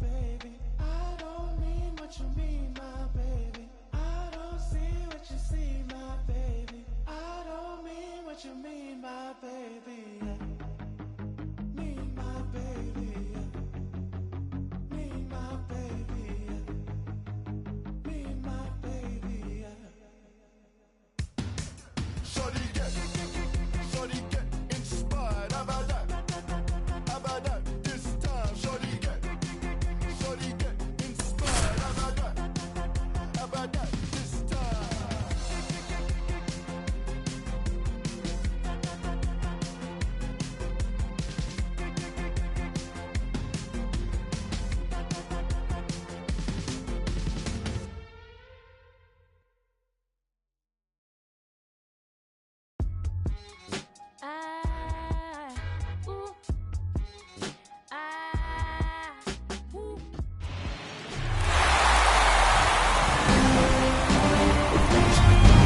baby. I don't mean what you mean, my baby. I don't see what you see, my baby. I don't mean what you mean, my baby. Mean my baby. Mean my baby. Mean my baby. Shorty get inspired. How about that? How about that? This time, shorty get inspired. How about that? How about that? This time.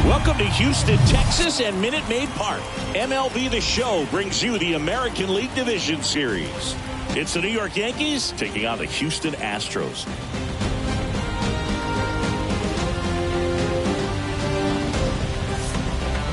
Welcome to Houston, Texas and Minute Maid Park. MLB The Show brings you the American League Division Series. It's the New York Yankees taking on the Houston Astros.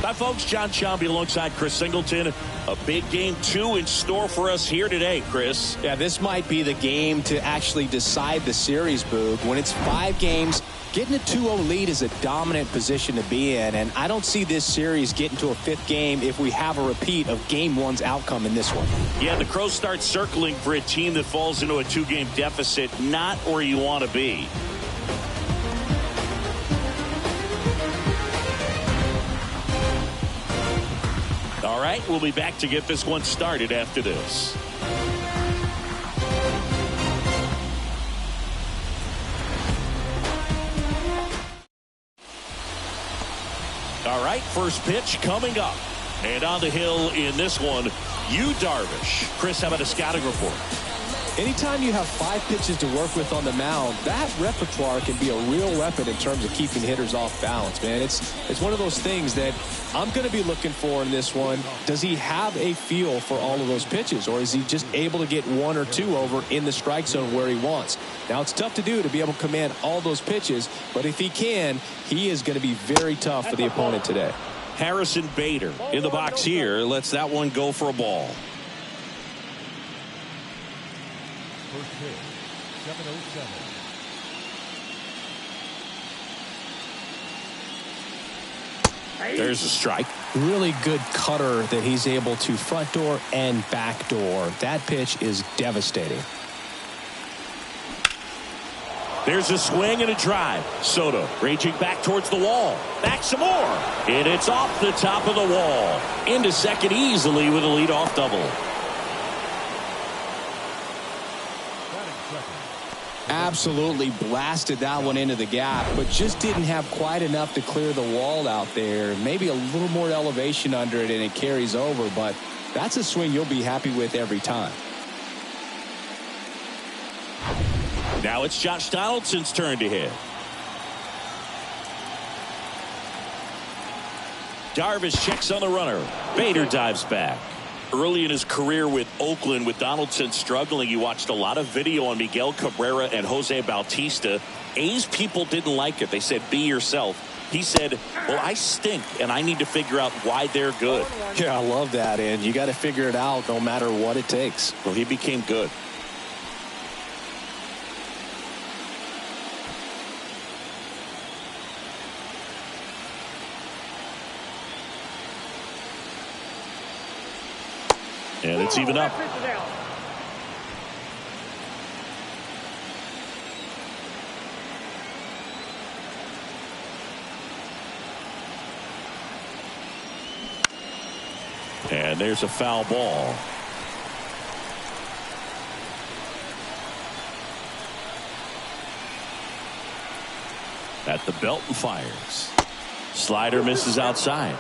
Hi, folks. John Chomby alongside Chris Singleton. A big game 2 in store for us here today, Chris. Yeah, this might be the game to actually decide the series, Boog. When it's 5 games, getting a 2-0 lead is a dominant position to be in, and I don't see this series getting to a 5th game if we have a repeat of Game 1's outcome in this one. Yeah, the Crows start circling for a team that falls into a 2-game deficit, not where you want to be. All right, we'll be back to get this one started after this. All right, first pitch coming up. And on the hill in this one, Darvish. Chris, how about a scouting report? Anytime you have 5 pitches to work with on the mound, that repertoire can be a real weapon in terms of keeping hitters off balance, man. It's one of those things that I'm going to be looking for in this one. Does he have a feel for all of those pitches, or is he just able to get 1 or 2 over in the strike zone where he wants? Now, it's tough to do to be able to command all those pitches, but if he can, he is going to be very tough for the opponent today. Harrison Bader in the box here. Lets that one go for a ball. First pitch, 7:07. There's a strike. Really good cutter that he's able to front door and back door. That pitch is devastating. There's a swing and a drive. Soto raging back towards the wall. Back some more. And it's off the top of the wall. Into second easily with a leadoff double. Absolutely blasted that one into the gap, but just didn't have quite enough to clear the wall out there. Maybe a little more elevation under it and it carries over, but that's a swing you'll be happy with every time. Now it's Josh Donaldson's turn to hit. Darvish checks on the runner. Bader dives back. Early in his career with Oakland, with Donaldson struggling, you watched a lot of video on Miguel Cabrera and Jose Bautista. A's people didn't like it. They said, be yourself. He said, well, I stink, and I need to figure out why they're good. Yeah, I love that, and you got to figure it out no matter what it takes. Well, he became good. And it's even up. And there's a foul ball. At the belt and fires. Slider misses outside.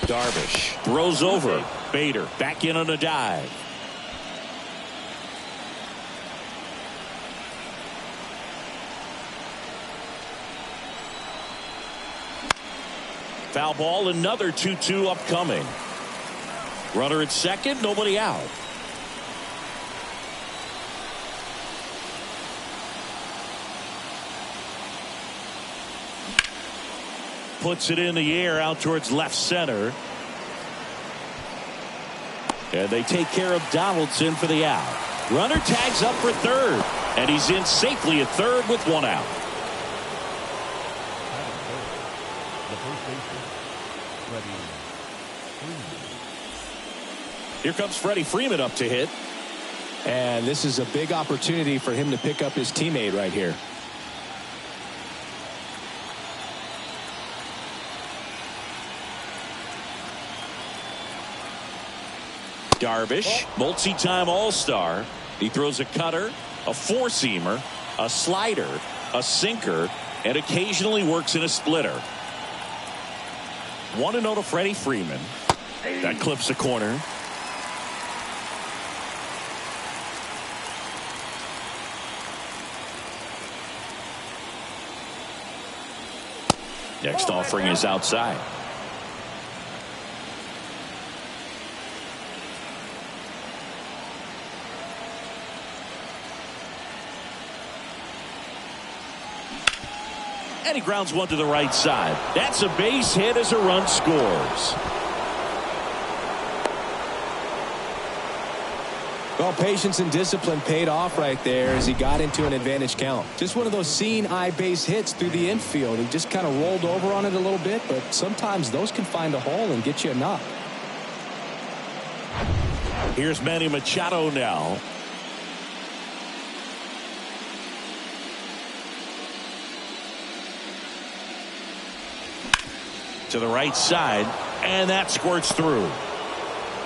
Darvish throws over. Bader back in on a dive. Foul ball, another 2-2 upcoming. Runner at second, nobody out. Puts it in the air out towards left center. And they take care of Donaldson for the out. Runner tags up for third. And he's in safely at third with one out. The first baseman, Freeman. Here comes Freddie Freeman up to hit. And this is a big opportunity for him to pick up his teammate right here. Darvish, multi-time All-Star. He throws a cutter, a four-seamer, a slider, a sinker, and occasionally works in a splitter. 1-0 to Freddie Freeman. That clips the corner. Next offering is outside. And he grounds one to the right side. That's a base hit as a run scores. Well, patience and discipline paid off right there as he got into an advantage count. Just one of those seeing eye base hits through the infield. He just kind of rolled over on it a little bit, but sometimes those can find a hole and get you a knock. Here's Manny Machado now. To the right side, and that squirts through.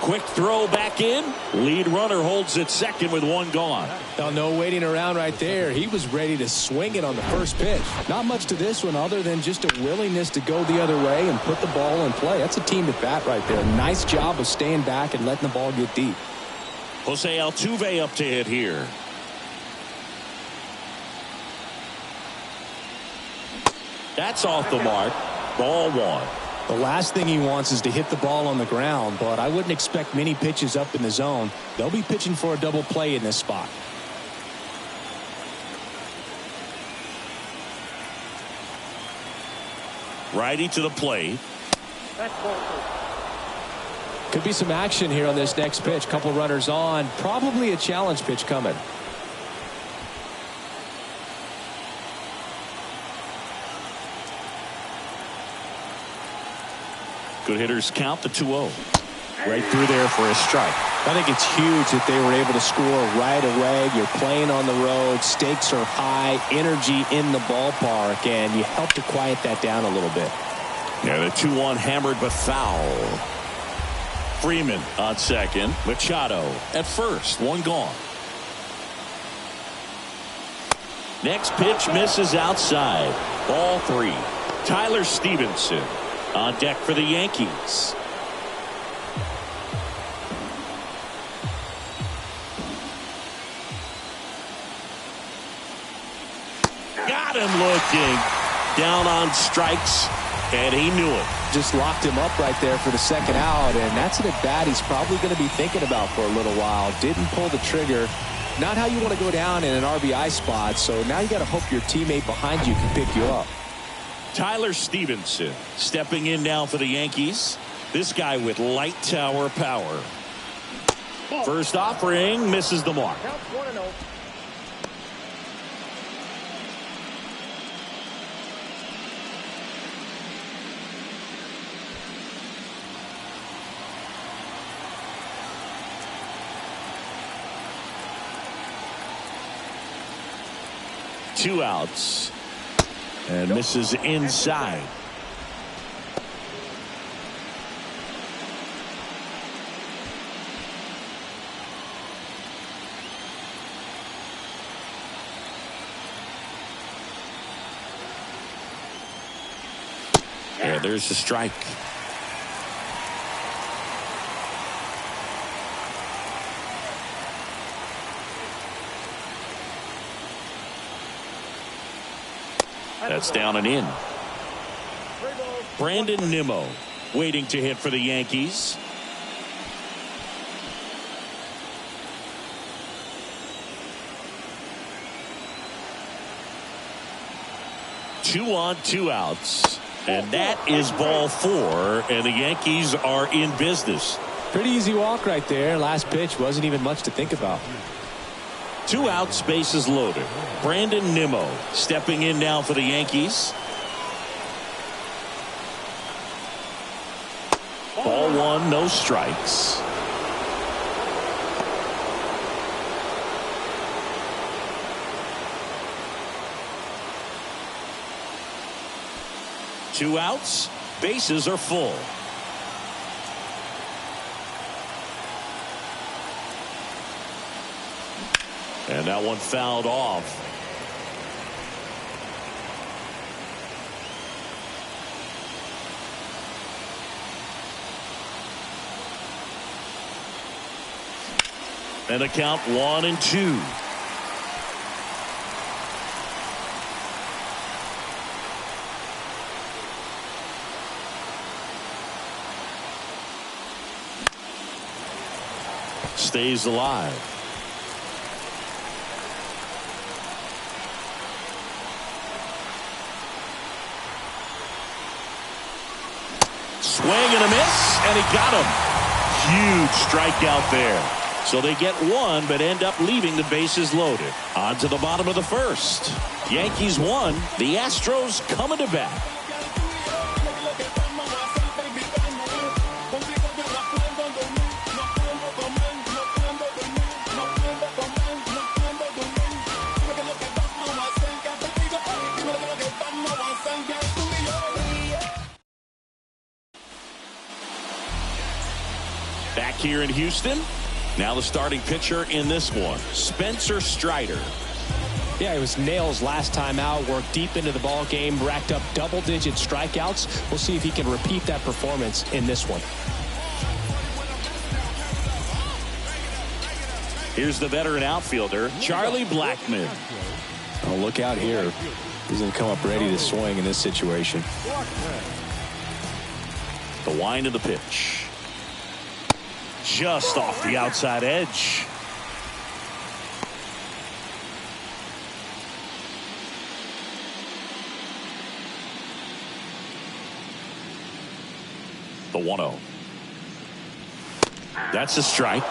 Quick throw back in. Lead runner holds at second with one gone. Now, no waiting around right there. He was ready to swing it on the first pitch. Not much to this one other than just a willingness to go the other way and put the ball in play. That's a team at bat right there. Nice job of staying back and letting the ball get deep. Jose Altuve up to hit here. That's off the mark. Ball one. The last thing he wants is to hit the ball on the ground, but I wouldn't expect many pitches up in the zone. They'll be pitching for a double play in this spot. Righty to the plate. Could be some action here on this next pitch. Couple runners on. Probably a challenge pitch coming. Good hitters count the 2-0. Right through there for a strike. I think it's huge that they were able to score right away. You're playing on the road. Stakes are high. Energy in the ballpark. And you help to quiet that down a little bit. Yeah, the 2-1 hammered but foul. Freeman on second. Machado at first. One gone. Next pitch misses outside. Ball three. Tyler Stevenson on deck for the Yankees. Got him looking. Down on strikes, and he knew it. Just locked him up right there for the second out, and that's an at-bat he's probably going to be thinking about for a little while. Didn't pull the trigger. Not how you want to go down in an RBI spot, so now you got to hope your teammate behind you can pick you up. Tyler Stevenson stepping in now for the Yankees. This guy with light tower power. First offering misses the mark. Counts 1-0. Two outs. And misses inside. And there's the strike. That's down and in. 3 balls. Brandon Nimmo waiting to hit for the Yankees. Two on, two outs. And that is ball 4, and the Yankees are in business. Pretty easy walk right there. Last pitch wasn't even much to think about. 2 outs, bases loaded. Brandon Nimmo stepping in now for the Yankees. Ball 1, no strikes. Two outs, bases are full. And that one fouled off. And a count 1-2. Stays alive. Swing and a miss, and he got him. Huge strikeout there. So they get 1, but end up leaving the bases loaded. On to the bottom of the first. Yankees 1, the Astros coming to bat. Back here in Houston. Now the starting pitcher in this one, Spencer Strider. Yeah, it was nails last time out. Worked deep into the ball game, racked up double-digit strikeouts. We'll see if he can repeat that performance in this one. Here's the veteran outfielder, Charlie Blackmon. Oh, look out here. He's going to come up ready to swing in this situation. The wind of the pitch. Just off the outside edge. The 1-0. That's a strike.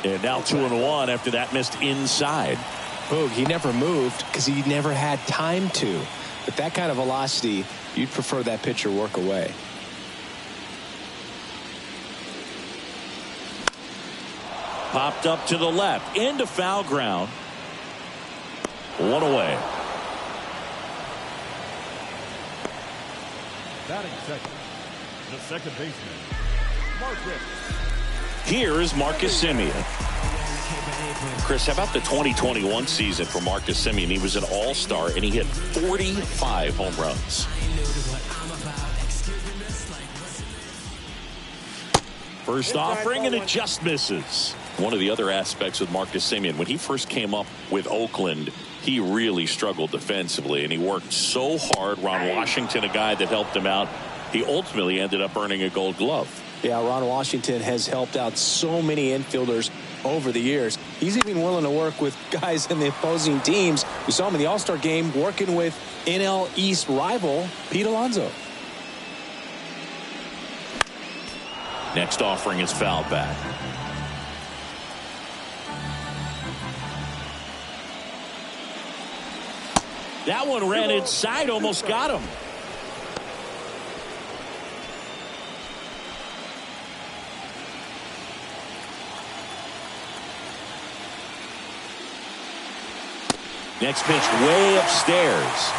And now 2-1 after that missed inside. Boog, he never moved because he never had time to. With that kind of velocity, you'd prefer that pitcher work away. Popped up to the left, into foul ground. 1 away. Batting second, the second baseman, Marcus. Here is Marcus Semien. Chris, how about the 2021 season for Marcus Semien? He was an all-star, and he hit 45 home runs. First offering, and it just misses. One of the other aspects with Marcus Semien, when he first came up with Oakland, he really struggled defensively, and he worked so hard. Ron Washington, a guy that helped him out, he ultimately ended up earning a Gold Glove. Yeah, Ron Washington has helped out so many infielders over the years. He's even willing to work with guys in the opposing teams. We saw him in the All-Star game working with NL East rival Pete Alonso. Next offering is fouled back. That one ran inside, almost got him. Next pitch way upstairs.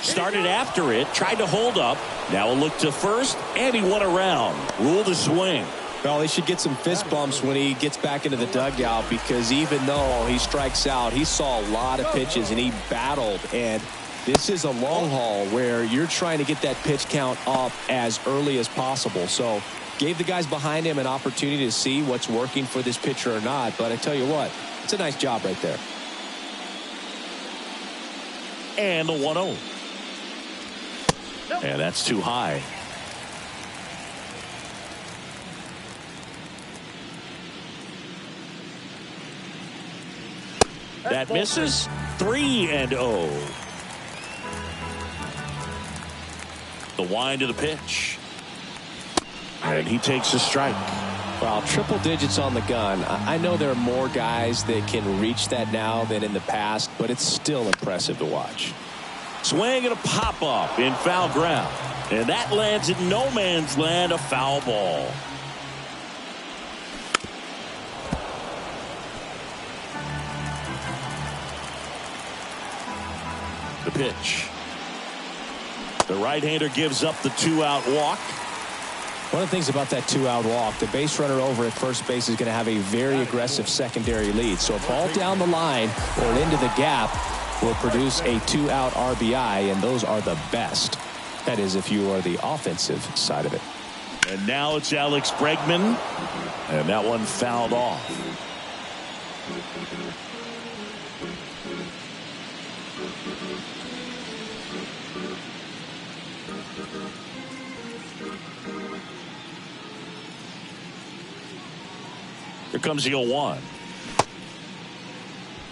Started after it, tried to hold up. Now a look to first, and he went around. Ruled a swing. Well, he should get some fist bumps when he gets back into the dugout, because even though he strikes out, he saw a lot of pitches and he battled, and This is a long haul where you're trying to get that pitch count up as early as possible. So gave the guys behind him an opportunity to see what's working for this pitcher or not. But I tell you what, it's a nice job right there. And the 1-0. And that's too high. That misses. 3-0. The wind of the pitch. And he takes a strike. Well, triple digits on the gun. I know there are more guys that can reach that now than in the past, but it's still impressive to watch. Swing and a pop up in foul ground. And that lands in no man's land, a foul ball. The pitch. The right-hander gives up the 2-out walk. One of the things about that 2-out walk, the base runner over at first base is going to have a very aggressive secondary lead. So a ball down the line or into the gap will produce a 2-out RBI, and those are the best. That is, if you are the offensive side of it. And now it's Alex Bregman, and that one fouled off. Here comes the 0-1.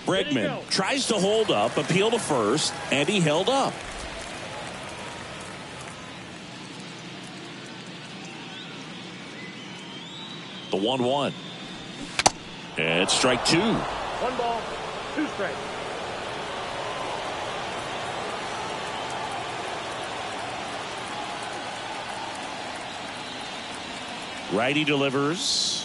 Bregman tries to hold up, appeal to first, and he held up. The 1-1. And it's strike 2. 1 ball, 2 strikes. Righty delivers.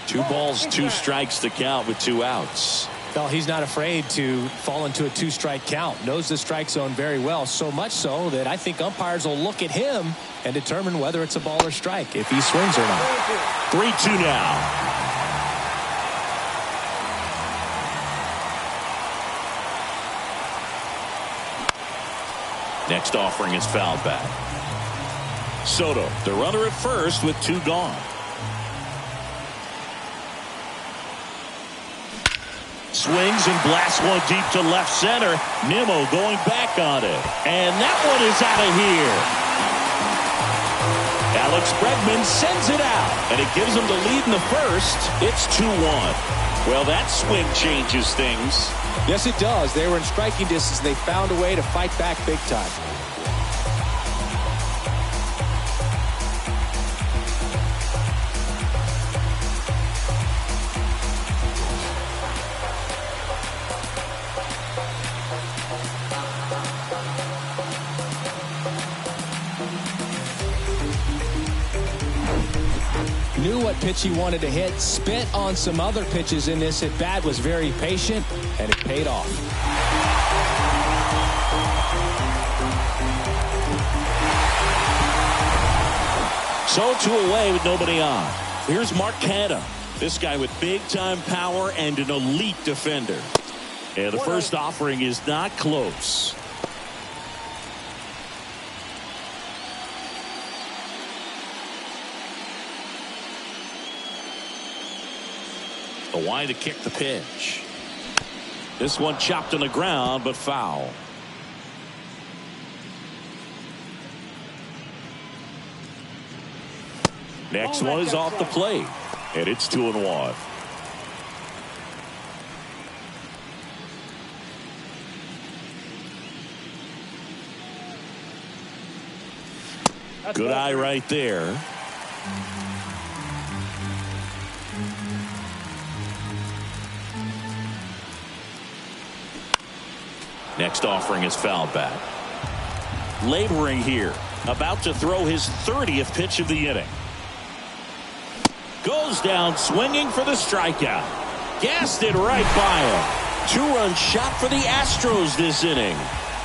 2 balls, 2 strikes to count with 2 outs. Well, he's not afraid to fall into a 2-strike count. Knows the strike zone very well, so much so that I think umpires will look at him and determine whether it's a ball or strike, if he swings or not. 3-2 now. Next offering is fouled back. Soto, the runner at first with 2 gone. Swings and blasts one deep to left center. Nimmo going back on it. And that one is out of here. Alex Bregman sends it out. And it gives him the lead in the first. It's 2-1. Well, that swing changes things. Yes, it does. They were in striking distance. They found a way to fight back big time. Knew what pitch he wanted to hit, spit on some other pitches in this at bat, was very patient, and it paid off. So 2 away with nobody on. Here's Mykyta. This guy with big-time power and an elite defender. And the first offering is not close. The wind to kick the pitch. This one chopped on the ground, but foul. Next one is off the plate, and it's 2-1. Good eye right there. Next offering is fouled back. Laboring here. About to throw his 30th pitch of the inning. Goes down swinging for the strikeout. Gassed it right by him. 2-run shot for the Astros this inning.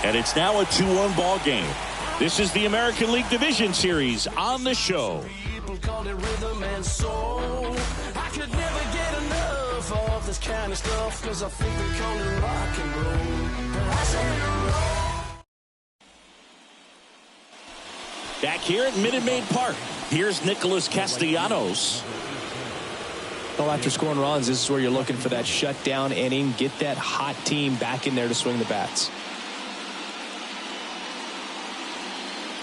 And it's now a 2-1 ball game. This is the American League Division Series on the show. People call it rhythm and soul. I could never get enough of this kind of stuff, 'cause I think they call it rock and roll. But I say roll. back here at Minute Maid Park. Here's Nicholas Castellanos. Well, after scoring runs, this is where you're looking for that shutdown inning. Get that hot team back in there to swing the bats.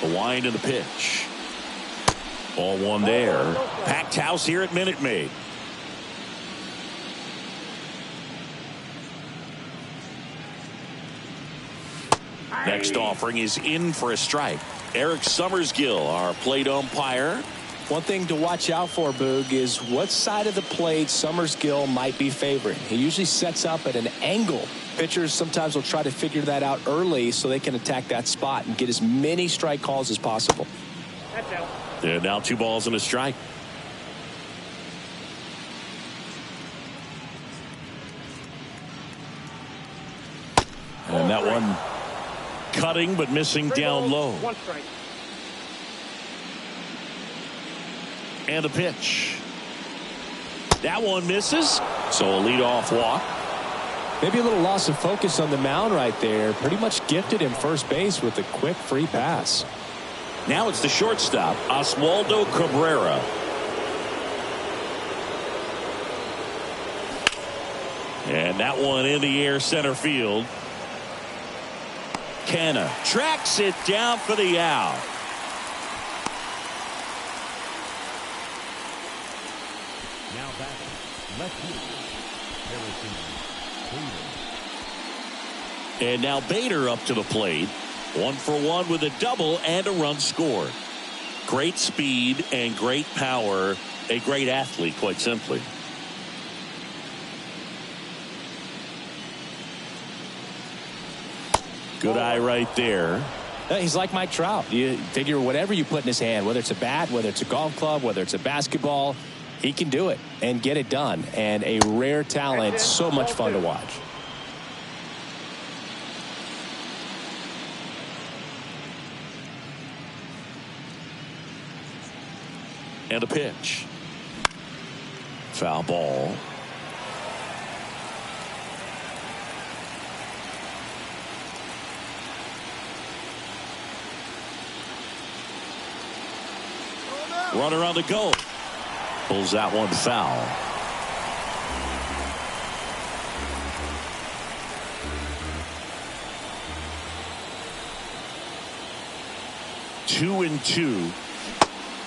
The wind and the pitch. Ball one there. Packed house here at Minute Maid. Next offering is in for a strike. Eric Summersgill, our plate umpire. One thing to watch out for, Boog, is what side of the plate Summersgill might be favoring. He usually sets up at an angle. Pitchers sometimes will try to figure that out early so they can attack that spot and get as many strike calls as possible. And now 2 balls and a strike. And that one cutting but missing down low. 1 strike. And a pitch. That one misses. So a leadoff walk. Maybe a little loss of focus on the mound right there. Pretty much gifted him first base with a quick free pass. Now it's the shortstop, Oswaldo Cabrera. And that one in the air center field. Canna tracks it down for the out. Now back, left field, Harrison Bader. And now Bader up to the plate. 1 for 1 with a double and a run scored. Great speed and great power. A great athlete, quite simply. Good eye right there. He's like Mike Trout. You figure whatever you put in his hand, whether it's a bat, whether it's a golf club, whether it's a basketball, he can do it and get it done. And a rare talent, so much fun to watch. And a pitch. Foul ball. Runner on the go. Pulls that one foul. Two and two.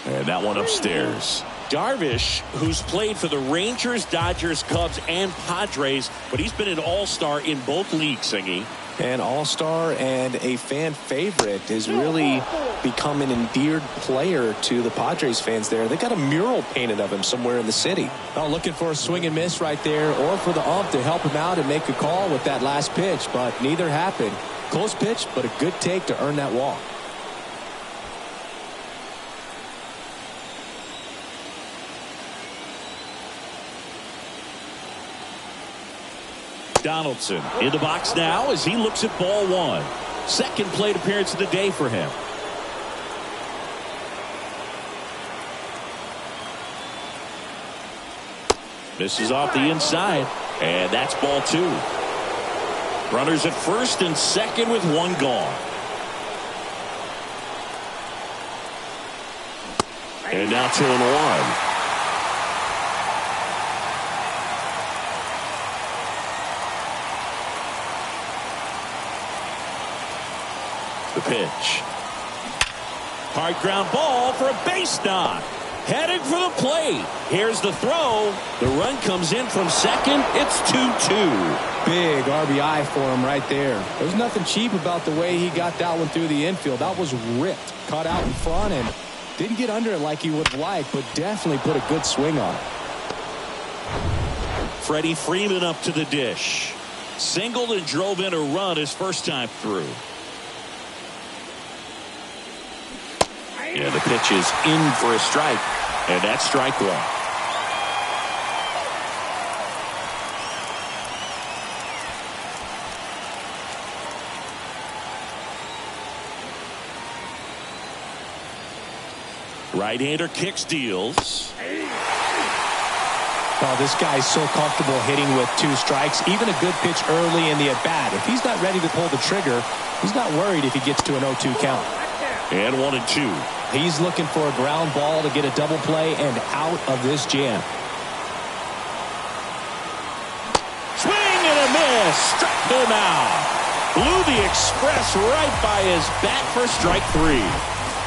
And that one upstairs. Darvish, who's played for the Rangers, Dodgers, Cubs, and Padres, but he's been an all-star in both leagues, Singy. An all-star and a fan favorite, has really become an endeared player to the Padres fans there. They got a mural painted of him somewhere in the city. Oh, looking for a swing and miss right there, or for the ump to help him out and make a call with that last pitch, but neither happened. Close pitch, but a good take to earn that walk. Donaldson in the box now as he looks at ball one. Second plate appearance of the day for him. Misses off the inside, and that's ball two. Runners at first and second with one gone. And now 2-1. The pitch. Hard ground ball for a base knock. Headed for the plate. Here's the throw. The run comes in from second. It's 2-2. Big RBI for him right there. There's nothing cheap about the way he got that one through the infield. That was ripped. Caught out in front and didn't get under it like he would have liked, but definitely put a good swing on it. Freddie Freeman up to the dish. Singled and drove in a run his first time through. And the pitch is in for a strike. And that's strike one. Right-hander kicks, deals. Well, this guy's so comfortable hitting with two strikes. Even a good pitch early in the at-bat. If he's not ready to pull the trigger, he's not worried if he gets to an 0-2 count. And 1-2. He's looking for a ground ball to get a double play and out of this jam. Swing and a miss. Struck him out. Blew the express right by his bat for strike 3.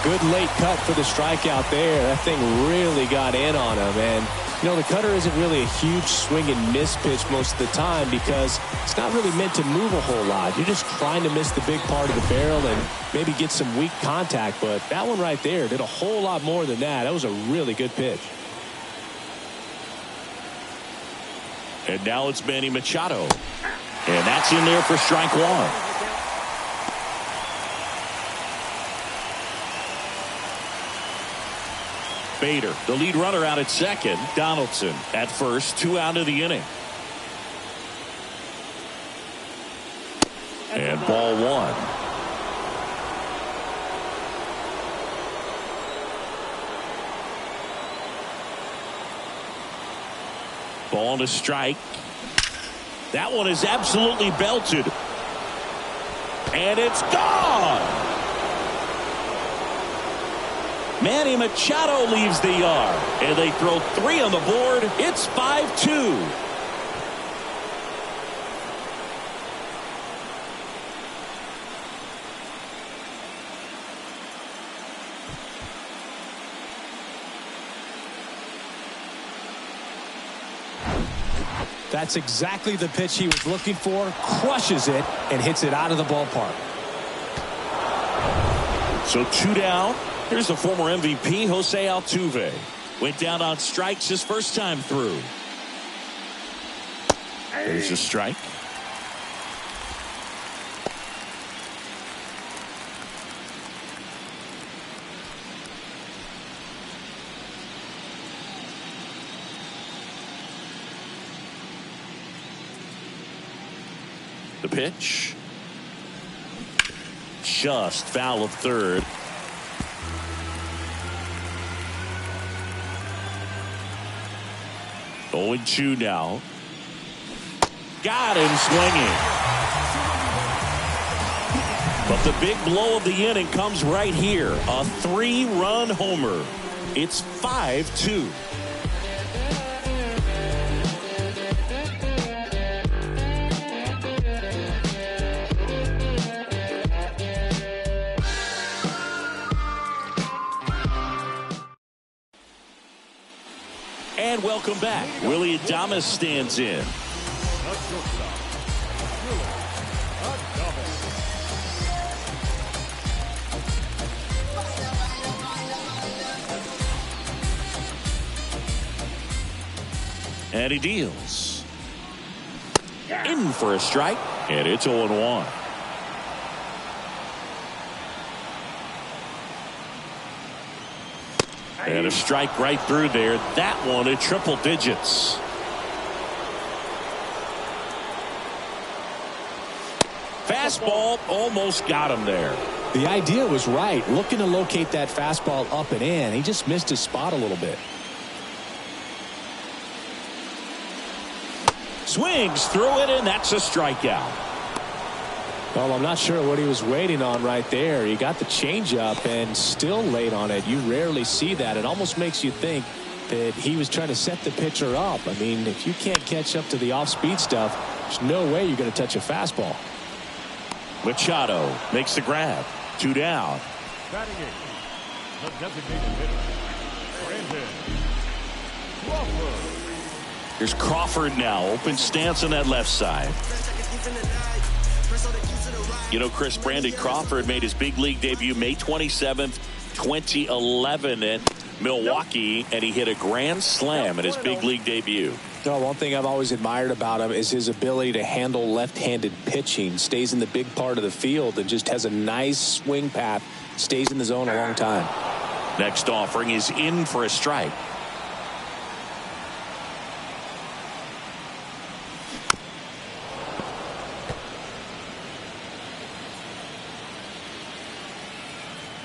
Good late cut for the strikeout there. That thing really got in on him. And, you know, the cutter isn't really a huge swing and miss pitch most of the time because it's not really meant to move a whole lot. You're just trying to miss the big part of the barrel and maybe get some weak contact. But that one right there did a whole lot more than that. That was a really good pitch. And now it's Manny Machado. And that's in there for strike 1. Bader, the lead runner, out at second. Donaldson at first. 2 out of the inning. And ball 1. Ball to strike. That one is absolutely belted. And it's gone. Manny Machado leaves the yard. And they throw 3 on the board. It's 5-2. That's exactly the pitch he was looking for. Crushes it and hits it out of the ballpark. So 2 down. Here's the former MVP, Jose Altuve. Went down on strikes his first time through. There's a strike. The pitch. Just foul of third. Oh, 0-2 now. Got him swinging. But the big blow of the inning comes right here. A 3-run homer. It's 5-2. And welcome back. Willie Adames stands in. And he deals. In for a strike. And it's 0-1. And a strike right through there. That one at triple digits. Fastball almost got him there. The idea was right. Looking to locate that fastball up and in. He just missed his spot a little bit. Swings through it, and that's a strikeout. Well, I'm not sure what he was waiting on right there. He got the changeup and still late on it. You rarely see that. It almost makes you think that he was trying to set the pitcher up. I mean, if you can't catch up to the off-speed stuff, there's no way you're going to touch a fastball. Machado makes the grab. 2 down. Batting eighth, the designated hitter, Brandon Crawford. Here's Crawford now. Open stance on that left side. You know, Chris, Brandon Crawford made his big league debut May 27th, 2011 at Milwaukee, and he hit a grand slam in his big league debut. No, one thing I've always admired about him is his ability to handle left-handed pitching. Stays in the big part of the field and just has a nice swing path. Stays in the zone a long time. Next offering is in for a strike.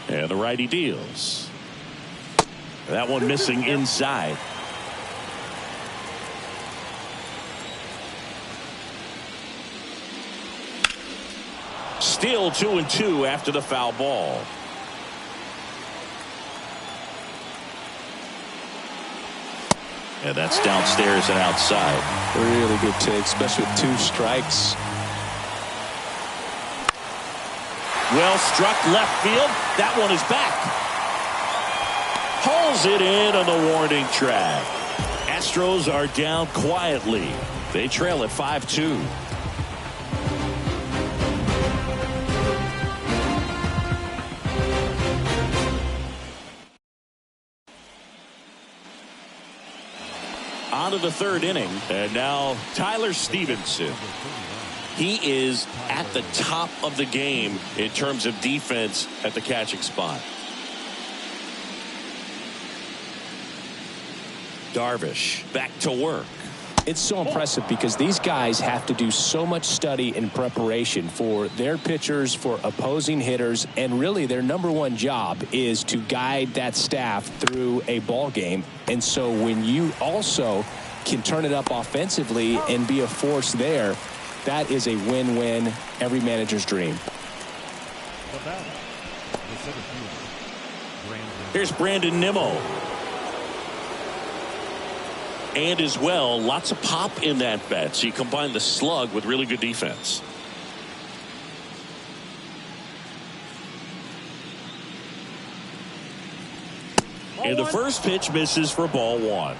And the righty deals. That one missing inside. Still 2-2 after the foul ball. And that's downstairs and outside. Really good take, especially with 2 strikes. Well struck left field. That one is back. Hauls it in on the warning track. Astros are down quietly. They trail at 5-2. On to the 3rd inning, and now Tyler Stevenson. He is at the top of the game in terms of defense at the catching spot. Darvish back to work. It's so impressive because these guys have to do so much study and preparation for their pitchers, for opposing hitters, and really their #1 job is to guide that staff through a ball game. And so when you also can turn it up offensively and be a force there, that is a win-win, every manager's dream. Here's Brandon Nimmo. And as well, lots of pop in that bet. So you combine the slug with really good defense. And the first pitch misses for ball 1.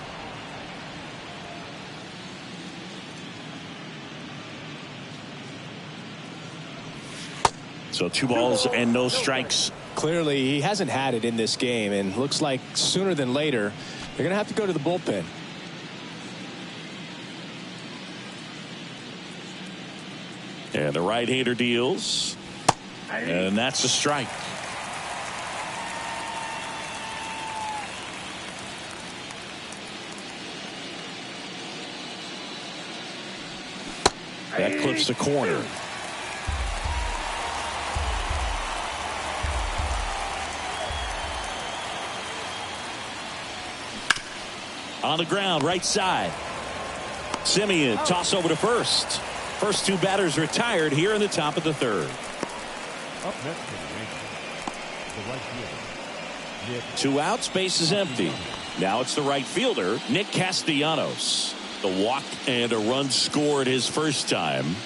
So 2 balls and no strikes. Clearly, he hasn't had it in this game, and looks like sooner than later, they're going to have to go to the bullpen. And the right-hander deals. And that's a strike. That clips the corner. On the ground, right side. Simeon, toss over to first. First 2 batters retired here in the top of the 3rd. Up next for the Yankees, the right fielder, Nick. 2 outs, base is empty. Now it's the right fielder, Nick Castellanos. The walk and a run scored his first time.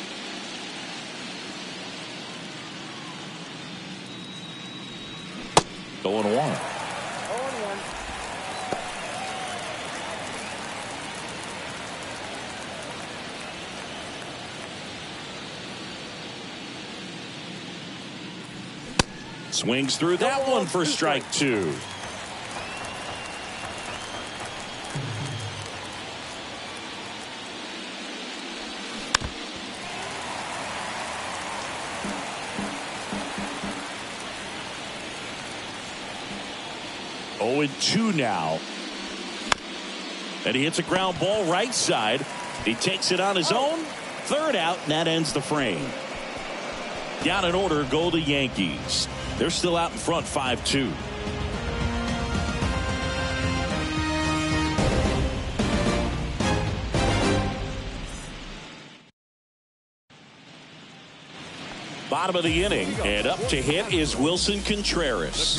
Going 1. Swings through that one for strike 2. Oh, 2 now. And he hits a ground ball right side. He takes it on his own. 3rd out, and that ends the frame. Down in order go the Yankees. They're still out in front 5-2. Bottom of the inning, and up to hit is Wilson Contreras.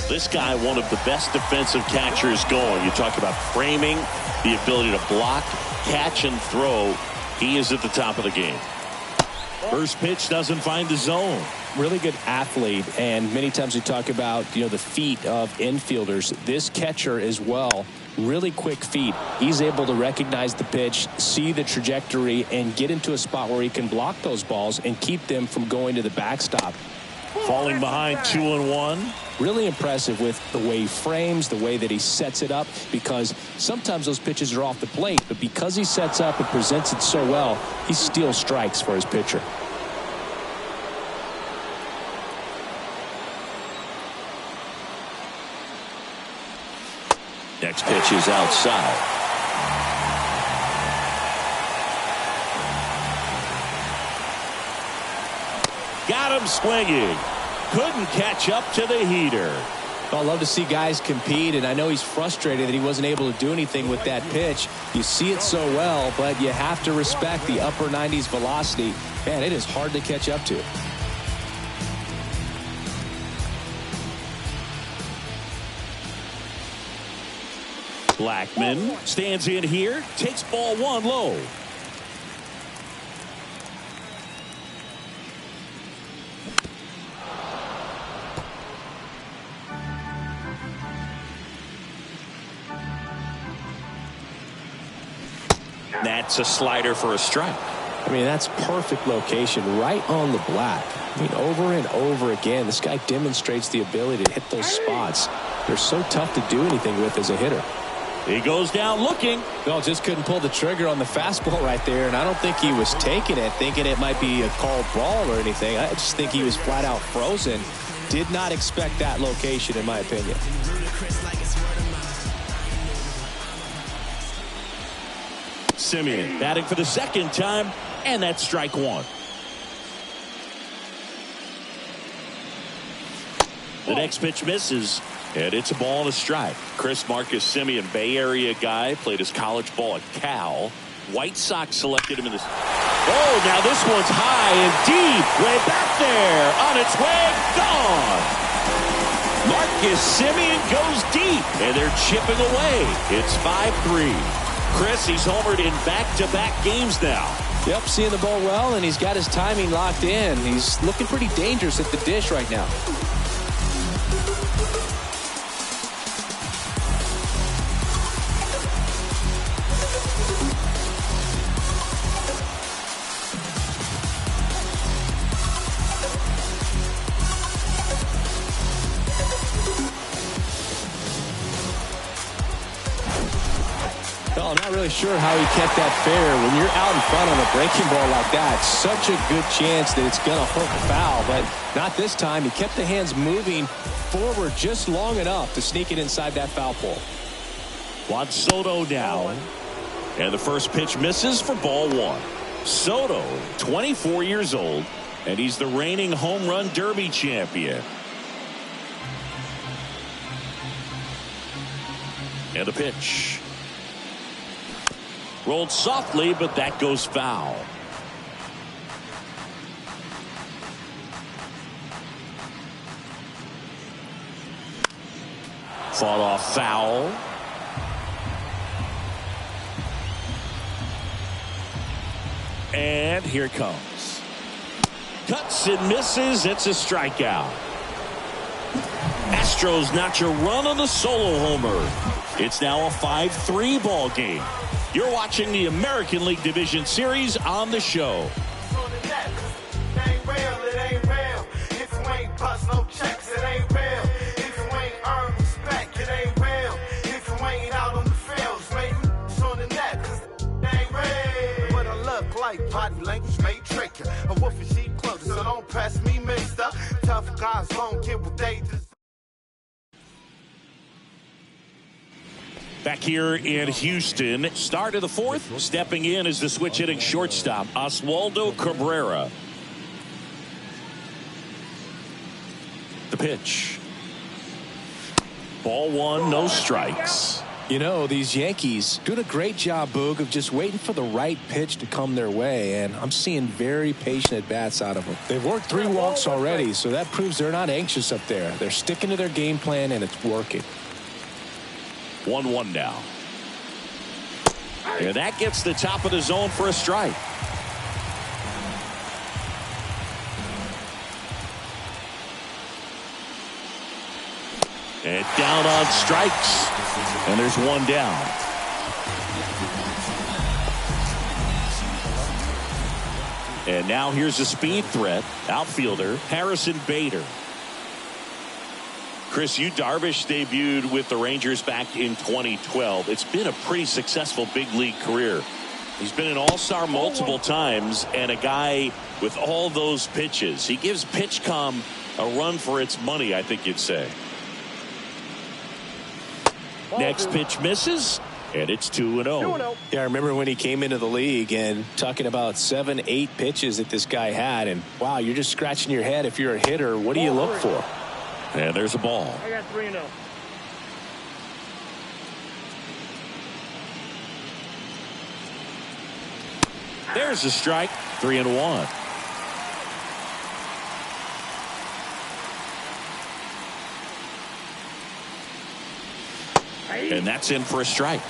This guy, one of the best defensive catchers going. You talk about framing, the ability to block, catch, and throw. He is at the top of the game. First pitch doesn't find the zone. Really good athlete, and many times we talk about, the feet of infielders. This catcher as well, really quick feet. He's able to recognize the pitch, see the trajectory, and get into a spot where he can block those balls and keep them from going to the backstop. Falling behind 2-1. Really impressive with the way he frames, the way that he sets it up, because sometimes those pitches are off the plate, but because he sets up and presents it so well, he steals strikes for his pitcher. Next pitch is outside. Got him swinging. Couldn't catch up to the heater. I love to see guys compete, and I know he's frustrated that he wasn't able to do anything with that pitch. You see it so well, but you have to respect the upper 90s velocity. Man, it is hard to catch up to. Blackman stands in here, takes ball one low. That's a slider for a strike. I mean, that's perfect location right on the black. I mean, over and over again, this guy demonstrates the ability to hit those spots. They're so tough to do anything with as a hitter. He goes down looking. Well, just couldn't pull the trigger on the fastball right there, and I don't think he was taking it, thinking it might be a called ball or anything. I just think he was flat out frozen. Did not expect that location, in my opinion. Semien batting for the second time, and that's strike one. The next pitch misses, and it's a ball and a strike. Chris Marcus Semien, Bay Area guy, played his college ball at Cal. White Sox selected him in this. Oh, now this one's high and deep, way back there, on its way, gone. Marcus Semien goes deep, and they're chipping away. It's 5-3. Chris, he's homered in back-to-back games now. Yep, seeing the ball well, and he's got his timing locked in. He's looking pretty dangerous at the dish right now. I'm not really sure how he kept that fair. When you're out in front on a breaking ball like that, such a good chance that it's going to hook foul, but not this time. He kept the hands moving forward just long enough to sneak it inside that foul pole. Juan Soto now, and the first pitch misses for ball one. Soto, 24 years old, and he's the reigning home run derby champion. And the pitch. Rolled softly, but that goes foul. Fought off foul. And here it comes. Cuts and misses. It's a strikeout. Astros notch a run on the solo homer. It's now a 5-3 ball game. You're watching the American League Division Series on the show. Body language may trick you. A wolf in sheep clothing, so don't press me, mister. Tough guys won't get what they deserve. Back here in Houston, start of the fourth. Stepping in is the switch hitting shortstop, Oswaldo Cabrera. The pitch. Ball one, no strikes. You know, these Yankees doing a great job, Boog, of just waiting for the right pitch to come their way, and I'm seeing very patient at-bats out of them. They've worked 3 walks already, so that proves they're not anxious up there. They're sticking to their game plan, and it's working. 1-1 now. And that gets the top of the zone for a strike. And down on strikes. And there's one down. And now here's a speed threat. Outfielder Harrison Bader. Chris, Yu Darvish debuted with the Rangers back in 2012. It's been a pretty successful big league career. He's been an all-star multiple times and a guy with all those pitches. He gives PitchCom a run for its money, I think you'd say. Next pitch misses, and it's 2-0. Yeah, I remember when he came into the league and talking about 7, 8 pitches that this guy had, and wow, you're just scratching your head. If you're a hitter, what do you look for? And there's a ball. I got 3-0. There's a strike. 3-1. And that's in for a strike.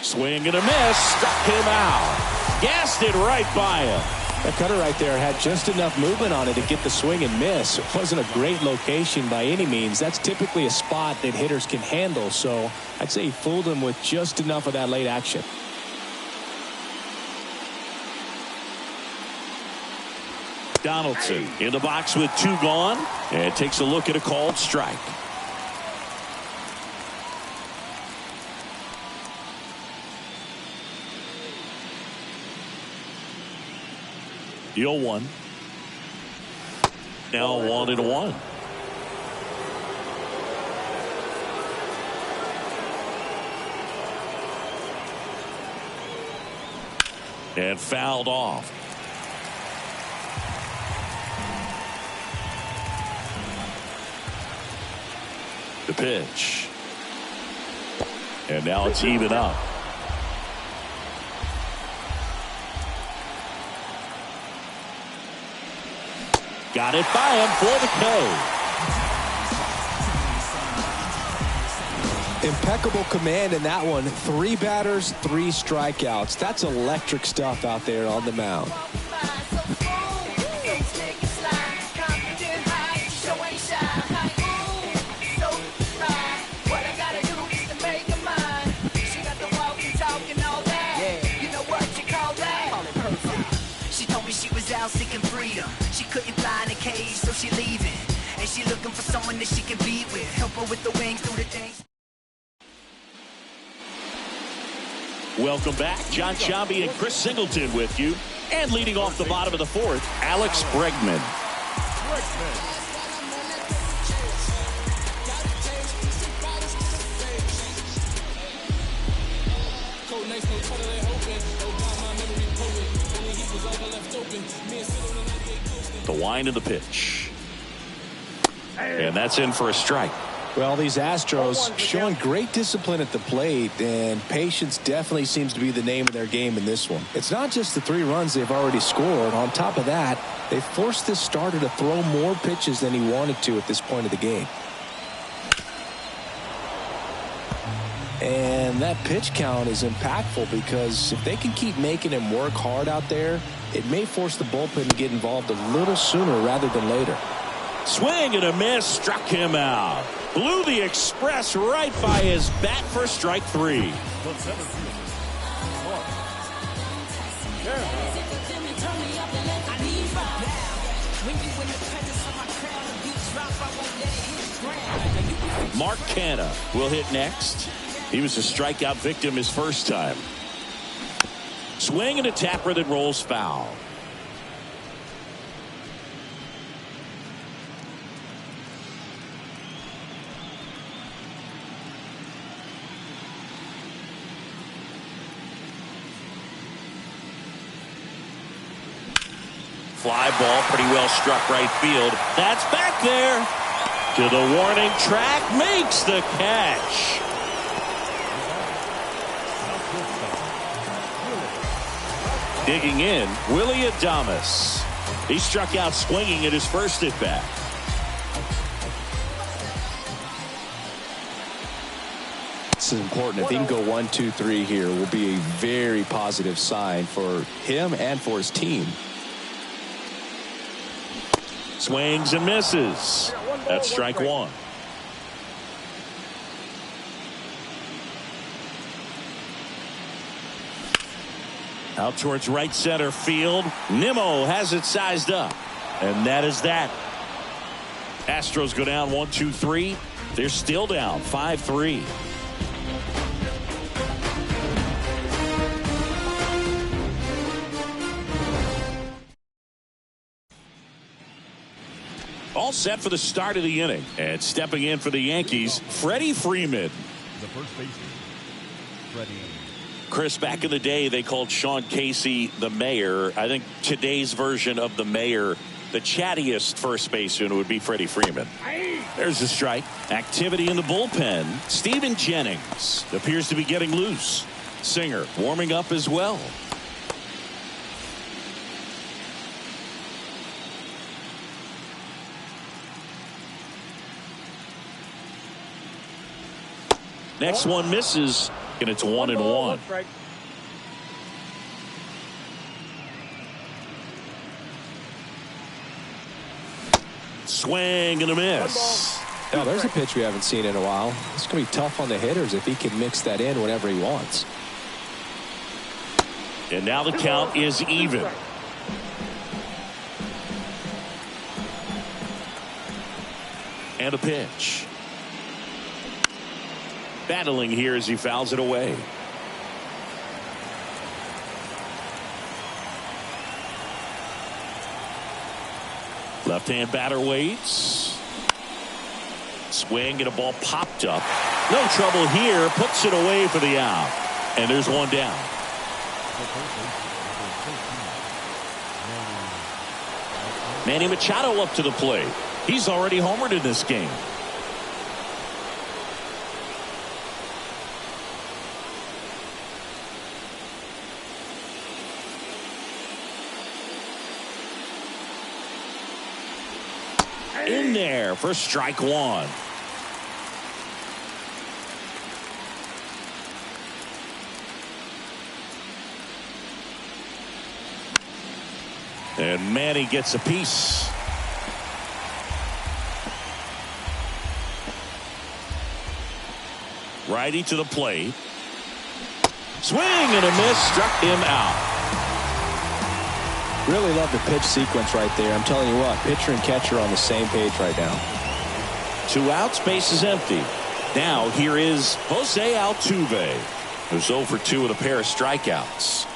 Swing and a miss. Struck him out. Gassed it right by him. That cutter right there had just enough movement on it to get the swing and miss. It wasn't a great location by any means. That's typically a spot that hitters can handle. So I'd say he fooled him with just enough of that late action. Donaldson in the box with 2 gone and takes a look at a called strike. The 0-1. Now 1-1. And fouled off. The pitch. And now it's even up. Got it by him for the K. Impeccable command in that one. 3 batters, 3 strikeouts. That's electric stuff out there on the mound. Seeking freedom, she couldn't fly in a cage, so she leaving, and she looking for someone that she can be with, help her with the wings through the things. Welcome back. John Sciambi and Chris Singleton with you, and leading off the bottom of the 4th, Alex Bregman. The wind of the pitch. And that's in for a strike. Well, these Astros showing great discipline at the plate, and patience definitely seems to be the name of their game in this one. It's not just the 3 runs they've already scored. On top of that, they forced this starter to throw more pitches than he wanted to at this point of the game. And that pitch count is impactful because if they can keep making him work hard out there, it may force the bullpen to get involved a little sooner rather than later. Swing and a miss, struck him out. Blew the express right by his bat for strike 3. Mykyta will hit next. He was a strikeout victim his first time. Swing and a tapper that rolls foul. Fly ball pretty well struck right field. That's back there to the warning track, makes the catch. Digging in, Willie Adames. He struck out swinging at his first at bat. This is important. If he can go 1, 2, 3 here, will be a very positive sign for him and for his team. Swings and misses. That's strike 1. Out towards right center field. Nimmo has it sized up. And that is that. Astros go down 1, 2, 3. They're still down 5-3. All set for the start of the inning. And stepping in for the Yankees, Freddie Freeman. The first baseman, Freddie. Chris, back in the day, they called Sean Casey the mayor. I think today's version of the mayor, the chattiest first baseman, would be Freddie Freeman. There's the strike. Activity in the bullpen. Steven Jennings appears to be getting loose. Singer warming up as well. Next one misses, and it's 1-1. Swing and a miss. Now, there's a pitch we haven't seen in a while. It's going to be tough on the hitters if he can mix that in whenever he wants. And now the count is even. And a pitch. Battling here as he fouls it away. Left-hand batter waits. Swing and a ball popped up. No trouble here. Puts it away for the out. And there's one down. Manny Machado up to the plate. He's already homered in this game. In there for strike one. And Manny gets a piece. Righty to the plate. Swing and a miss. Struck him out. Really love the pitch sequence right there. I'm telling you what, pitcher and catcher on the same page right now. 2 outs, base is empty. Now here is Jose Altuve, who's 0 for 2 with a pair of strikeouts.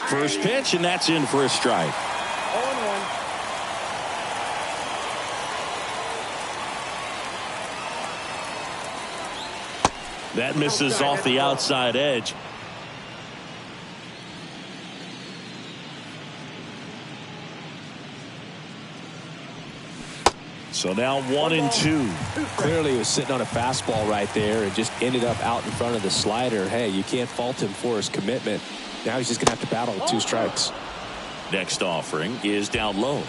First pitch, and that's in for a strike. 0-1. That misses off the outside edge. So now 1-2. Clearly he was sitting on a fastball right there and just ended up out in front of the slider. Hey, you can't fault him for his commitment. Now he's just going to have to battle with 2 strikes. Next offering is down low.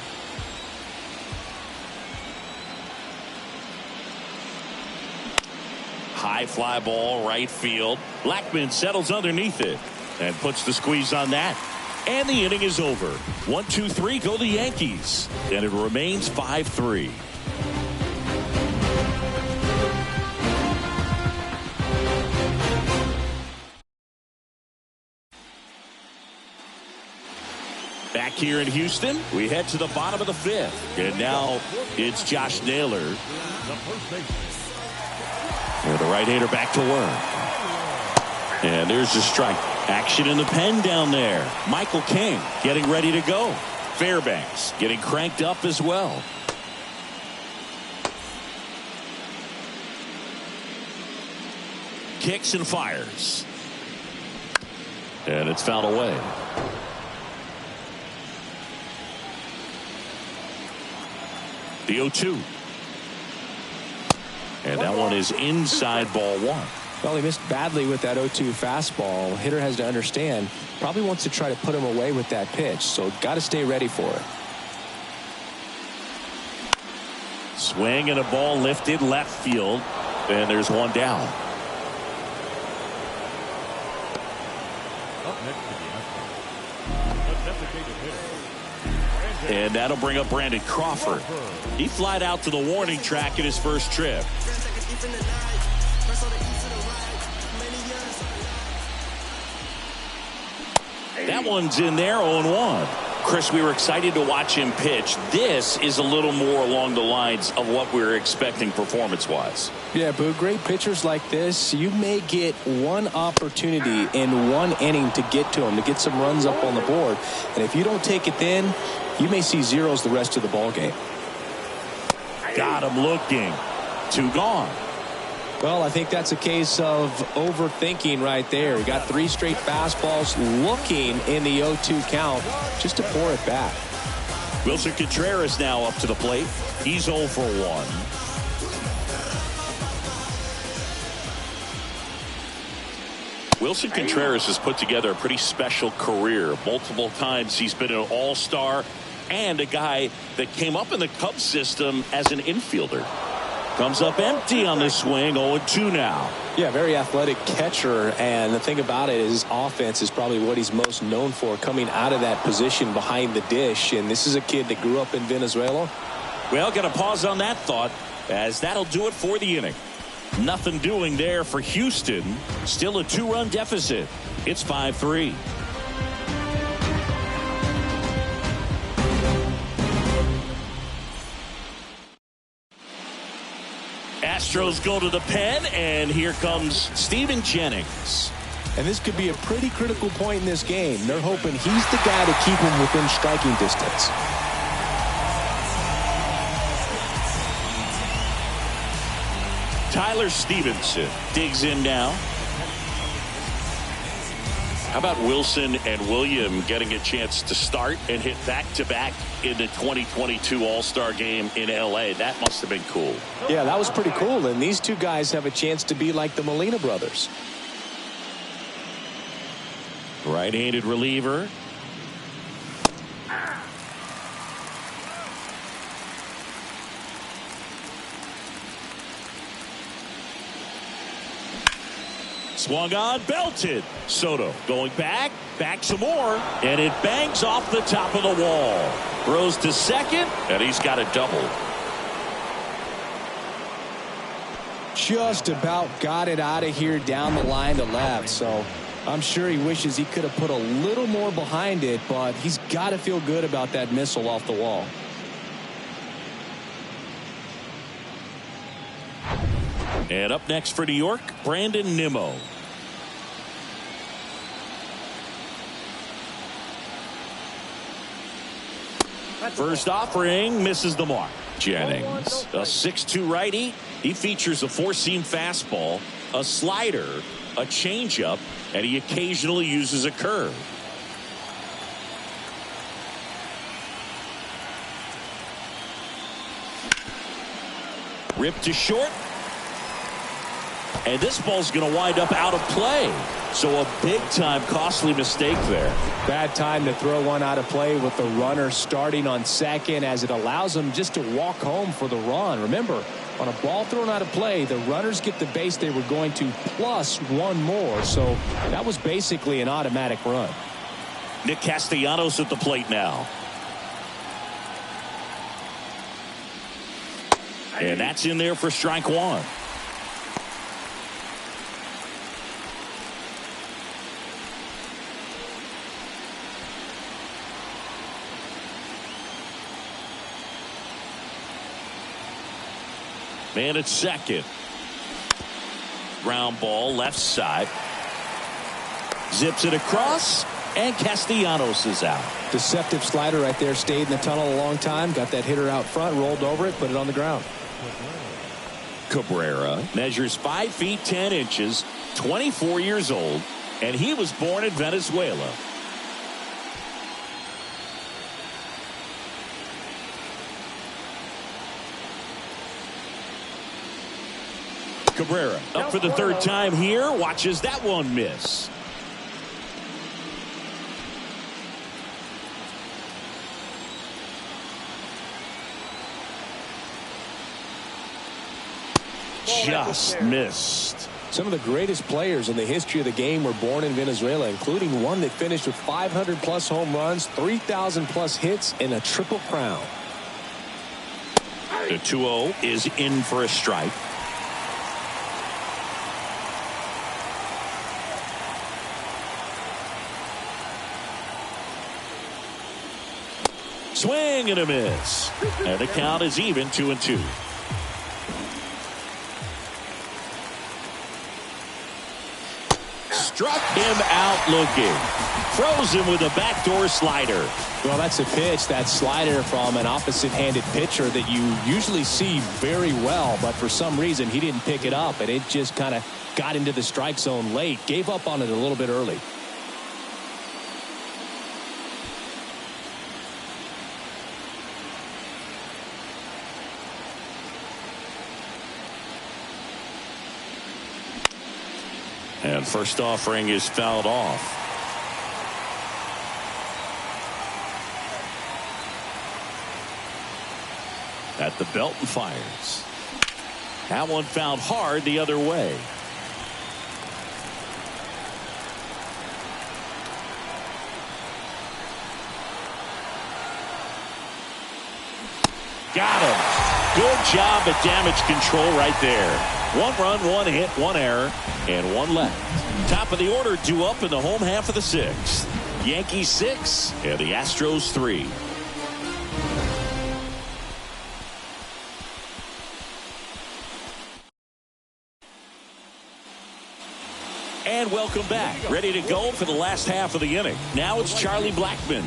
High fly ball right field. Blackman settles underneath it and puts the squeeze on that. And the inning is over. 1-2-3 go the Yankees. And it remains 5-3. Back here in Houston, we head to the bottom of the 5th. And now it's Josh Naylor. And the right-hander back to work. And there's the strike. Action in the pen down there. Michael King getting ready to go. Fairbanks getting cranked up as well. Kicks and fires. And it's fouled away. The 0-2. And that one is inside ball 1. Well, he missed badly with that 0-2 fastball. Hitter has to understand, probably wants to try to put him away with that pitch, so got to stay ready for it. Swing and a ball lifted left field, and there's one down. Up next to the Astros, a designated hitter. And that'll bring up Brandon Crawford. He flied out to the warning track in his first trip. That one's in there, 0-1. Chris, we were excited to watch him pitch. This is a little more along the lines of what we were expecting performance-wise. Yeah, but great pitchers like this, you may get one opportunity in one inning to get to them, to get some runs up on the board. And if you don't take it then, you may see zeros the rest of the ball game. Got him looking. 2 gone. Well, I think that's a case of overthinking right there. He got 3 straight fastballs looking in the 0-2 count just to pour it back. Wilson Contreras now up to the plate. He's 0 for 1. Wilson Contreras has put together a pretty special career. Multiple times he's been an all-star and a guy that came up in the Cubs system as an infielder. Comes up empty on the swing. 0-2 now. Yeah, very athletic catcher, and the thing about it is his offense is probably what he's most known for, coming out of that position behind the dish. And this is a kid that grew up in Venezuela. Well, got to pause on that thought, as that'll do it for the inning. Nothing doing there for Houston. Still a 2-run deficit. It's 5-3. Astros go to the pen, and here comes Steven Jennings. And this could be a pretty critical point in this game. They're hoping he's the guy to keep him within striking distance. Tyler Stevenson digs in now. How about Wilson and William getting a chance to start and hit back-to-back in the 2022 All-Star game in L.A.? That must have been cool. Yeah, that was pretty cool. And these two guys have a chance to be like the Molina brothers. Right-handed reliever. Swung on, belted. Soto going back some more, and it bangs off the top of the wall. Throws to second, and he's got a double. Just about got it out of here down the line to left, so I'm sure he wishes he could have put a little more behind it, but he's got to feel good about that missile off the wall. And up next for New York, Brandon Nimmo. First offering misses the mark. Jennings, a 6'2 righty. He features a four-seam fastball, a slider, a changeup, and he occasionally uses a curve. Ripped to short. And this ball's going to wind up out of play. So a big-time costly mistake there. Bad time to throw one out of play with the runner starting on second, as it allows him just to walk home for the run. Remember, on a ball thrown out of play, the runners get the base they were going to plus one more. So that was basically an automatic run. Nick Castellanos at the plate now. And that's in there for strike one. Man at second. Ground ball left side. Zips it across, and Castellanos is out. Deceptive slider right there. Stayed in the tunnel a long time. Got that hitter out front, rolled over it, put it on the ground. Cabrera measures 5 feet 10 inches, 24 years old, and he was born in Venezuela. Cabrera up for the third time here. Watches that one miss. Just missed. Some of the greatest players in the history of the game were born in Venezuela, including one that finished with 500-plus home runs, 3,000-plus hits, and a triple crown. The 2-0 is in for a strike. Swing and a miss. And the count is even 2-2. Struck him out looking. Froze him with a backdoor slider. Well, that's a pitch, that slider from an opposite-handed pitcher that you usually see very well, but for some reason he didn't pick it up, and it just kind of got into the strike zone late. Gave up on it a little bit early. And first offering is fouled off. At the belt and fires. That one fouled hard the other way. Got him. Good job at damage control right there. 1 run, 1 hit, 1 error, and 1 left. Top of the order due up in the home half of the 6th. Yankees 6 and the Astros 3. And welcome back. Ready to go for the last half of the inning. Now it's Charlie Blackmon.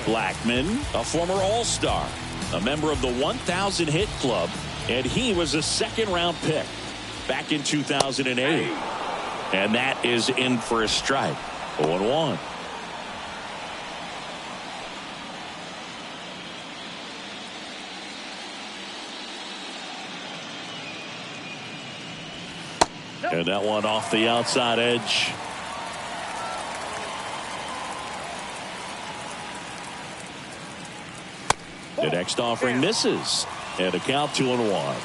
Blackmon, a former All-Star, a member of the 1,000 hit club, and he was a 2nd-round pick back in 2008. And that is in for a strike. 0-1. And that one off the outside edge. The next offering misses. And a count 2-1.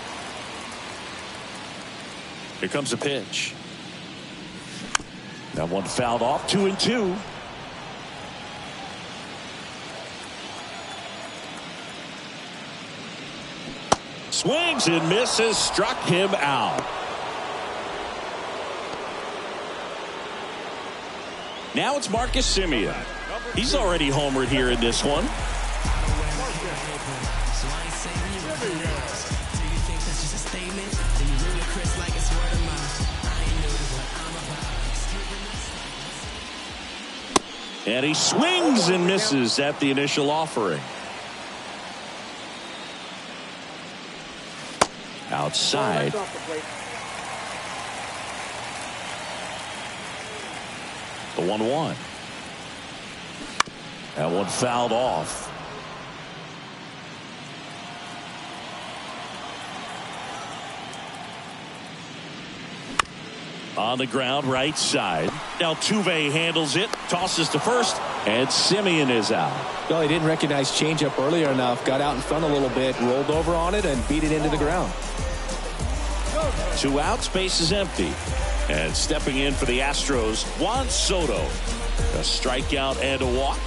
Here comes a pitch. That one fouled off. 2-2. Swings and misses. Struck him out. Now it's Marcus Semien. He's already homered here in this one. And he swings and misses at the initial offering. Outside. The 1-1. That one fouled off. On the ground, right side. Altuve handles it, tosses to first, and Semien is out. Well, he didn't recognize changeup earlier enough, got out in front a little bit, rolled over on it, and beat it into the ground. 2 outs, base is empty. And stepping in for the Astros, Juan Soto. A strikeout and a walk.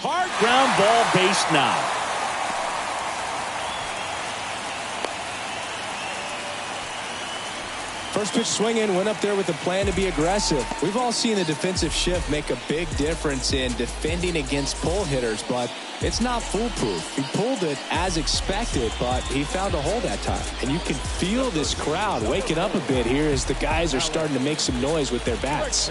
Hard ground ball, base now. First pitch swinging, went up there with a plan to be aggressive. We've all seen the defensive shift make a big difference in defending against pull hitters, but it's not foolproof. He pulled it as expected, but he found a hole that time. And you can feel this crowd waking up a bit here as the guys are starting to make some noise with their bats.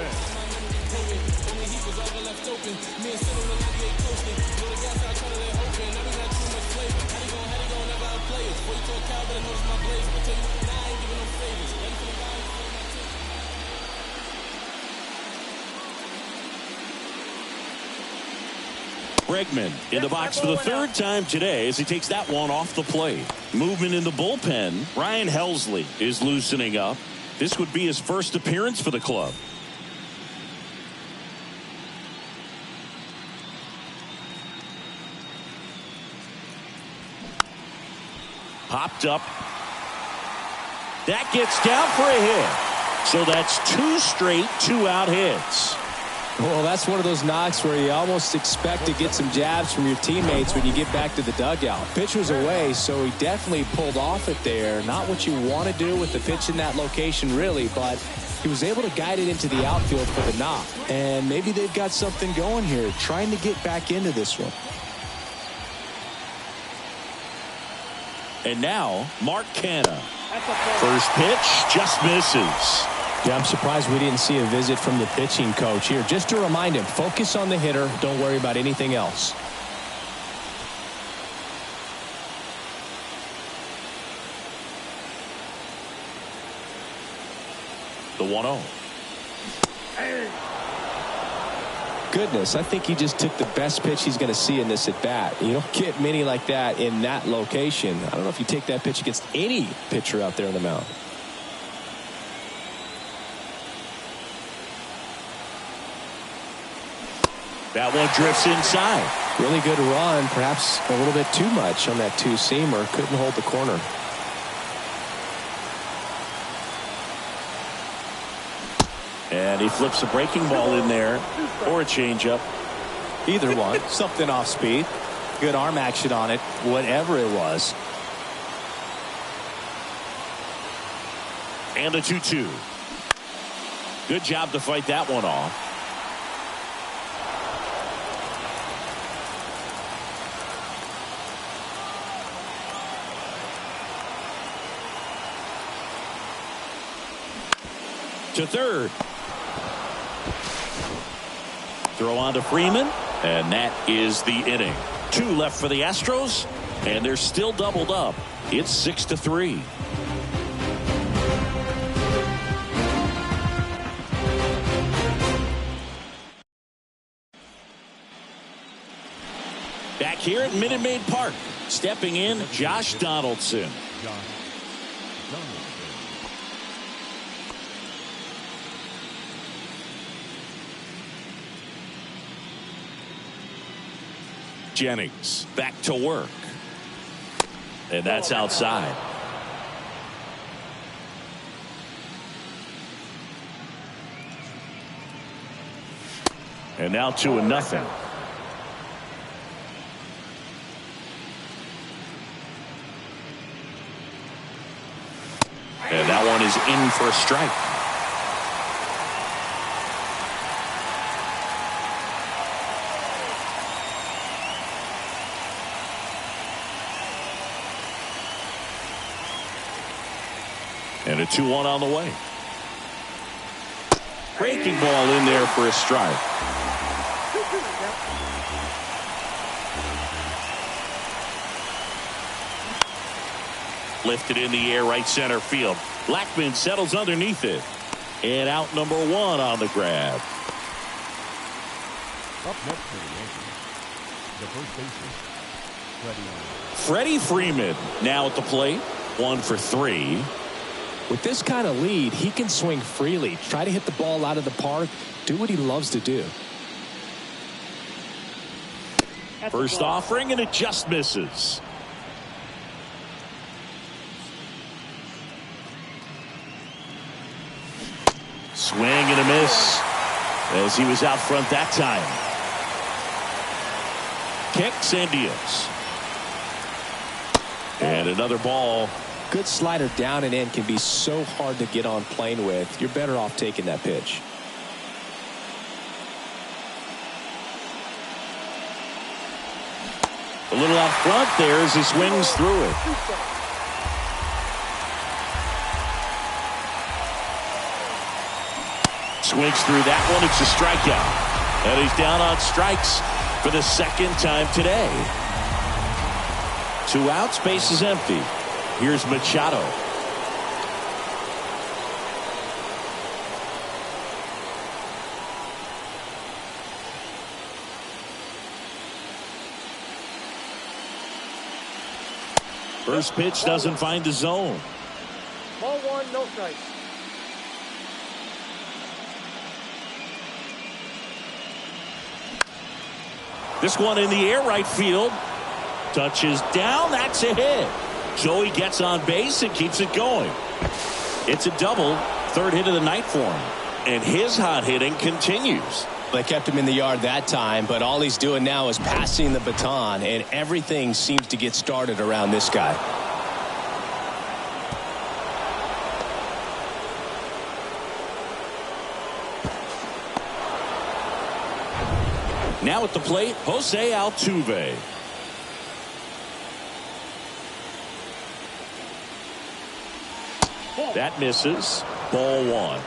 Bregman in the box for the 3rd time today as he takes that one off the plate. Movement in the bullpen. Ryan Helsley is loosening up. This would be his first appearance for the club. Popped up. That gets down for a hit. So that's 2 straight 2-out hits. Well, that's one of those knocks where you almost expect to get some jabs from your teammates when you get back to the dugout. Pitch was away, so he definitely pulled off it there. Not what you want to do with the pitch in that location, really, but he was able to guide it into the outfield for the knock. And maybe they've got something going here, trying to get back into this one. And now, Mykyta. First pitch just misses. Yeah, I'm surprised we didn't see a visit from the pitching coach here. Just to remind him, focus on the hitter. Don't worry about anything else. The 1-0. goodness, I think he just took the best pitch he's going to see in this at bat. You don't get many like that in that location. I don't know if you take that pitch against any pitcher out there on the mound. That one drifts inside. Really good run, perhaps a little bit too much on that two-seamer. Couldn't hold the corner. And he flips a breaking ball in there, or a changeup. Either one. Something off speed. Good arm action on it, whatever it was. And a 2-2. Good job to fight that one off. To third. Throw on to Freeman, and that is the inning. 2 left for the Astros, and they're still doubled up. It's 6-3. Back here at Minute Maid Park, stepping in, Josh Donaldson. Jennings back to work, and that's outside. And now 2-0. And that one is in for a strike. And a 2-1 on the way. Breaking ball in there for a strike. Lifted in the air, right center field. Blackman settles underneath it. And out number 1 on the grab. Up next for the Yankees, the first baseman, Freddie Freeman now at the plate. 1 for 3. With this kind of lead, he can swing freely, try to hit the ball out of the park, do what he loves to do. First offering, and it just misses. Swing and a miss as he was out front that time. Kicks and deals. And another ball. Good slider down and in can be so hard to get on plane with. You're better off taking that pitch. A little out front there as he swings through it. Swings through that one. It's a strikeout. And he's down on strikes for the second time today. 2 outs, base is empty. Here's Mykyta. First pitch doesn't find the zone. Ball 1, no strikes. This one in the air, right field. Touches down. That's a hit. Joey gets on base and keeps it going. It's a double. 3rd hit of the night for him. And his hot hitting continues. They kept him in the yard that time, but all he's doing now is passing the baton, and everything seems to get started around this guy. Now at the plate, Jose Altuve. That misses. Ball 1.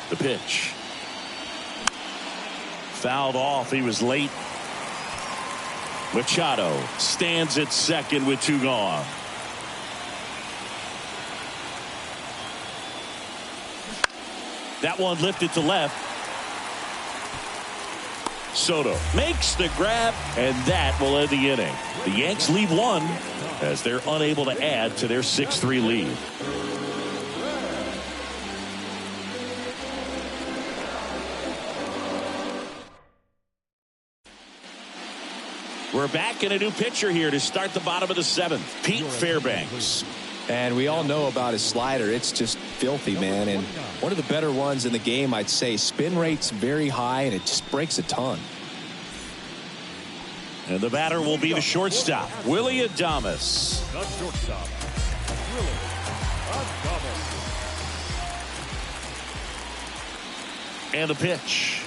The pitch. Fouled off. He was late. Machado stands at second with 2 gone. That one lifted to left. Soto makes the grab, and that will end the inning. The Yanks leave 1 as they're unable to add to their 6-3 lead. We're back in a new pitcher here to start the bottom of the 7th. Pete Fairbanks. And we all know about his slider. It's just filthy, man. And one of the better ones in the game, I'd say. Spin rate's very high, and it just breaks a ton. And the batter will be the shortstop, Willie Adames. The shortstop, Willie Adames. And the pitch.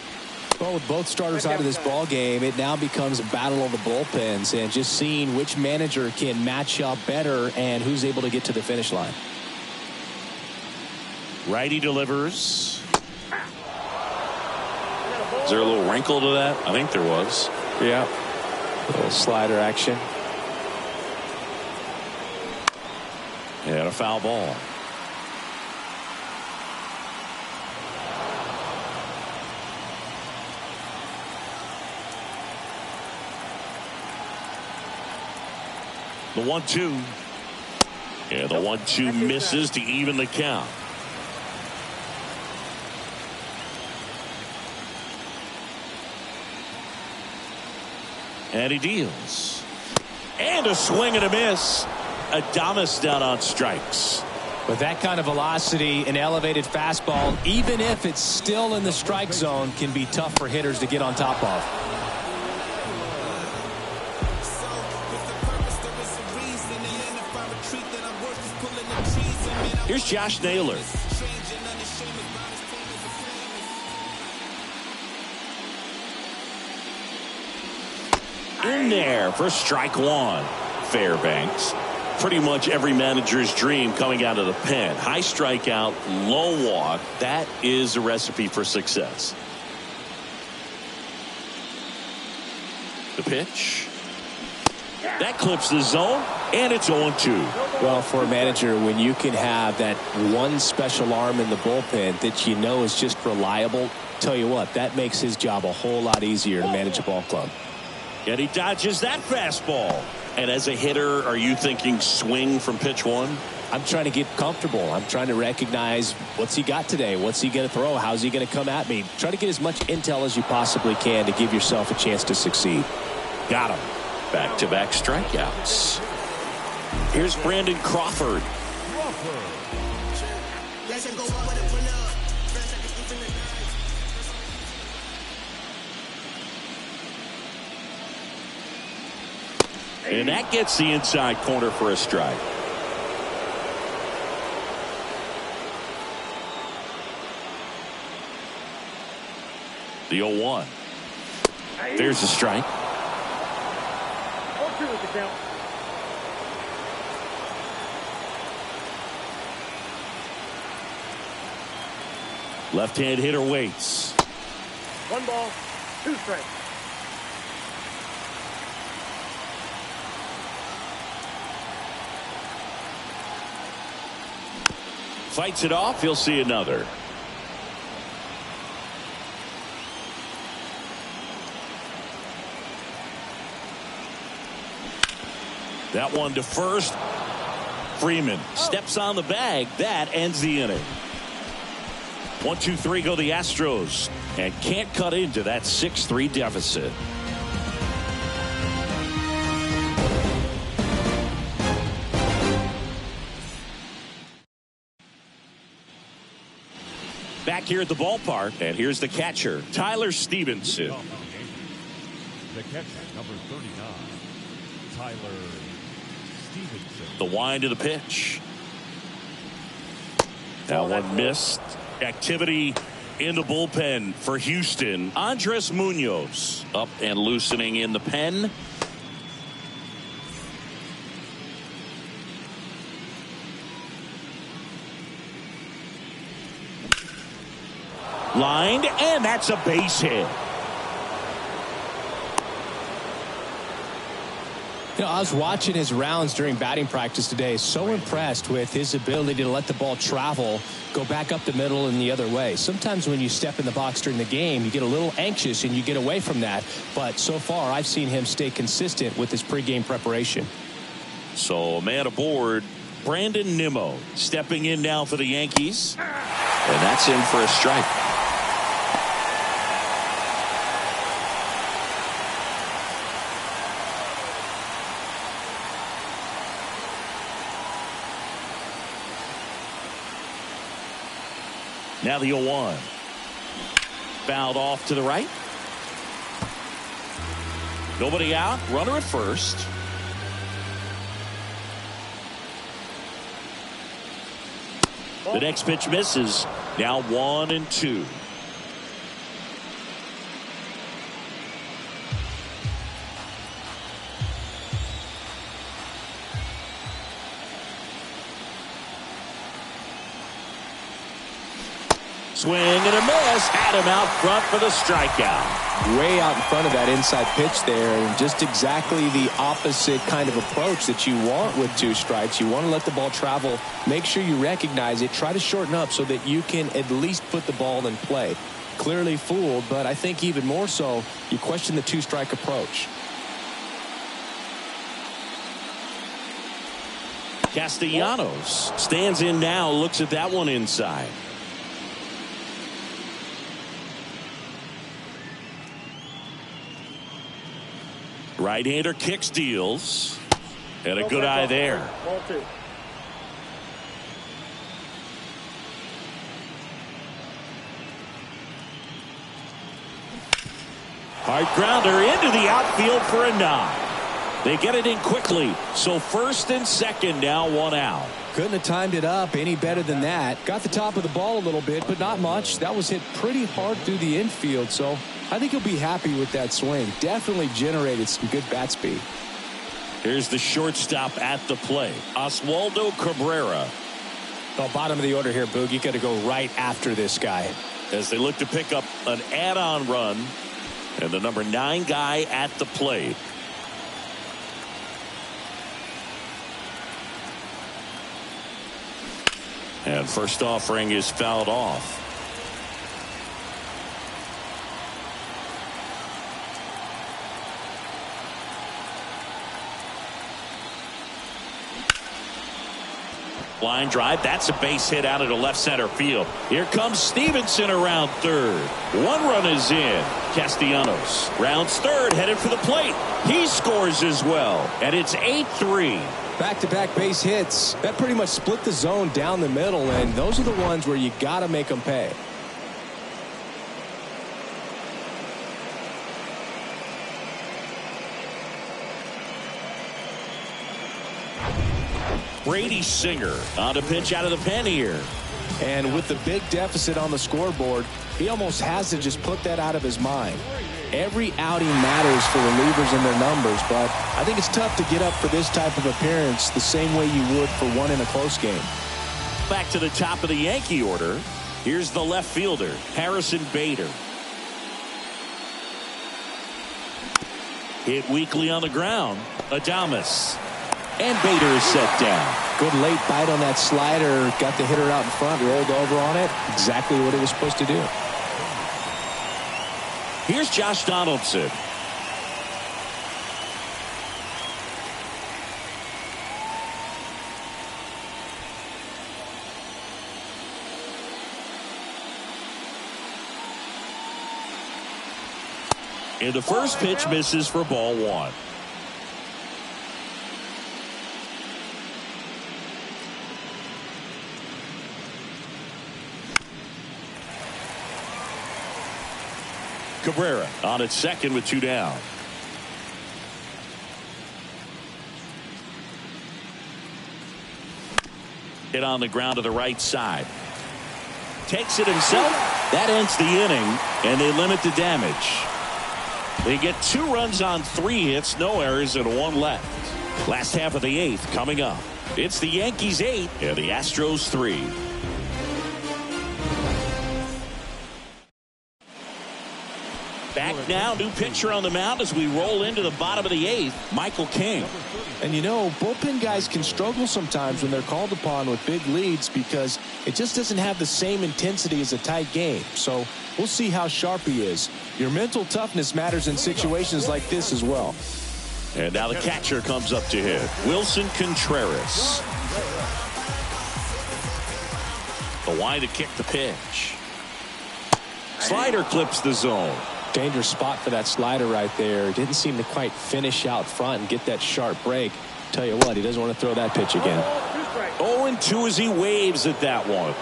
Well, with both starters out of this ball game, it now becomes a battle of the bullpens and just seeing which manager can match up better and who's able to get to the finish line. Righty delivers. Is there a little wrinkle to that? I think there was. Yeah. A little slider action. And a foul ball. The 1-2. And the 1-2 misses to even the count. And he deals. And a swing and a miss. Adames down on strikes. With that kind of velocity, an elevated fastball, even if it's still in the strike zone, can be tough for hitters to get on top of. Here's Josh Naylor. In there for strike 1. Fairbanks. Pretty much every manager's dream coming out of the pen. High strikeout, low walk. That is a recipe for success. The pitch. That clips the zone, and it's 0-2. Well, for a manager, when you can have that one special arm in the bullpen that you know is just reliable, tell you what, that makes his job a whole lot easier to manage a ball club. And he dodges that fastball. And as a hitter, are you thinking swing from pitch 1? I'm trying to get comfortable. I'm trying to recognize what's he got today. What's he going to throw? How's he going to come at me? Try to get as much intel as you possibly can to give yourself a chance to succeed. Got him. Back-to-back strikeouts. Here's Brandon Crawford. And that gets the inside corner for a strike. The 0-1. There's the strike. 0-2 is the count. Left-hand hitter waits. 1 ball, 2 strikes. Fights it off. He'll see another. That one to first. Freeman steps on the bag. That ends the inning. 1-2-3 go the Astros, and can't cut into that 6-3 deficit. Back here at the ballpark, and here's the catcher, Tyler Stevenson. The catcher, number 39, Tyler Stevenson. The wind of the pitch. That one missed. Activity in the bullpen for Houston. Andres Munoz up and loosening in the pen. Lined, and that's a base hit. You know, I was watching his rounds during batting practice today. So impressed with his ability to let the ball travel, go back up the middle and the other way. Sometimes when you step in the box during the game, you get a little anxious and you get away from that. But so far, I've seen him stay consistent with his pregame preparation. So a man aboard, Brandon Nimmo, stepping in now for the Yankees. And that's in for a strike. Now the 0-1. Fouled off to the right. Nobody out. Runner at first. The next pitch misses. Now 1-2. Swing and a miss. Had him out front for the strikeout. Way out in front of that inside pitch there, and just exactly the opposite kind of approach that you want with 2 strikes. You want to let the ball travel. Make sure you recognize it. Try to shorten up so that you can at least put the ball in play. Clearly fooled, but I think even more so, you question the 2-strike approach. Castellanos stands in now, looks at that one inside. Right-hander kicks, deals, and a good eye there. Ball 2. Hard grounder into the outfield for a knock. They get it in quickly. So first and second, now 1 out. Couldn't have timed it up any better than that. Got the top of the ball a little bit, but not much. That was hit pretty hard through the infield, so I think he'll be happy with that swing. Definitely generated some good bat speed. Here's the shortstop at the plate, Oswaldo Cabrera. Well, bottom of the order here, Boog. You got to go right after this guy. As they look to pick up an add-on run, and the number 9 guy at the plate. And first offering is fouled off. Line drive. That's a base hit out of the left center field. Here comes Stevenson around third. 1 run is in. Castellanos rounds third, headed for the plate. He scores as well, and it's 8-3. Back-to-back base hits. That pretty much split the zone down the middle, and those are the ones where you got to make them pay. Brady Singer on a pitch out of the pen here. And with the big deficit on the scoreboard, he almost has to just put that out of his mind. Every outing matters for relievers and their numbers, but I think it's tough to get up for this type of appearance the same way you would for one in a close game. Back to the top of the Yankee order. Here's the left fielder, Harrison Bader. Hit weakly on the ground. Adames. And Bader is set down. Good late bite on that slider. Got the hitter out in front, rolled over on it. Exactly what it was supposed to do. Here's Josh Donaldson. And the first pitch misses for ball 1. Cabrera on at second with 2 down. Hit on the ground to the right side. Takes it himself. That ends the inning, and they limit the damage. They get 2 runs on 3 hits, no errors, and 1 left. Last half of the 8th coming up. It's the Yankees 8 and the Astros 3. Back now, new pitcher on the mound as we roll into the bottom of the 8th, Michael King. And you know, bullpen guys can struggle sometimes when they're called upon with big leads because it just doesn't have the same intensity as a tight game. So we'll see how sharp he is. Your mental toughness matters in situations like this as well. And now the catcher comes up to hit, Wilson Contreras. The wind to kick the pitch. Slider clips the zone. Dangerous spot for that slider right there. Didn't seem to quite finish out front and get that sharp break. Tell you what, he doesn't want to throw that pitch again. 0-2 as he waves at that one.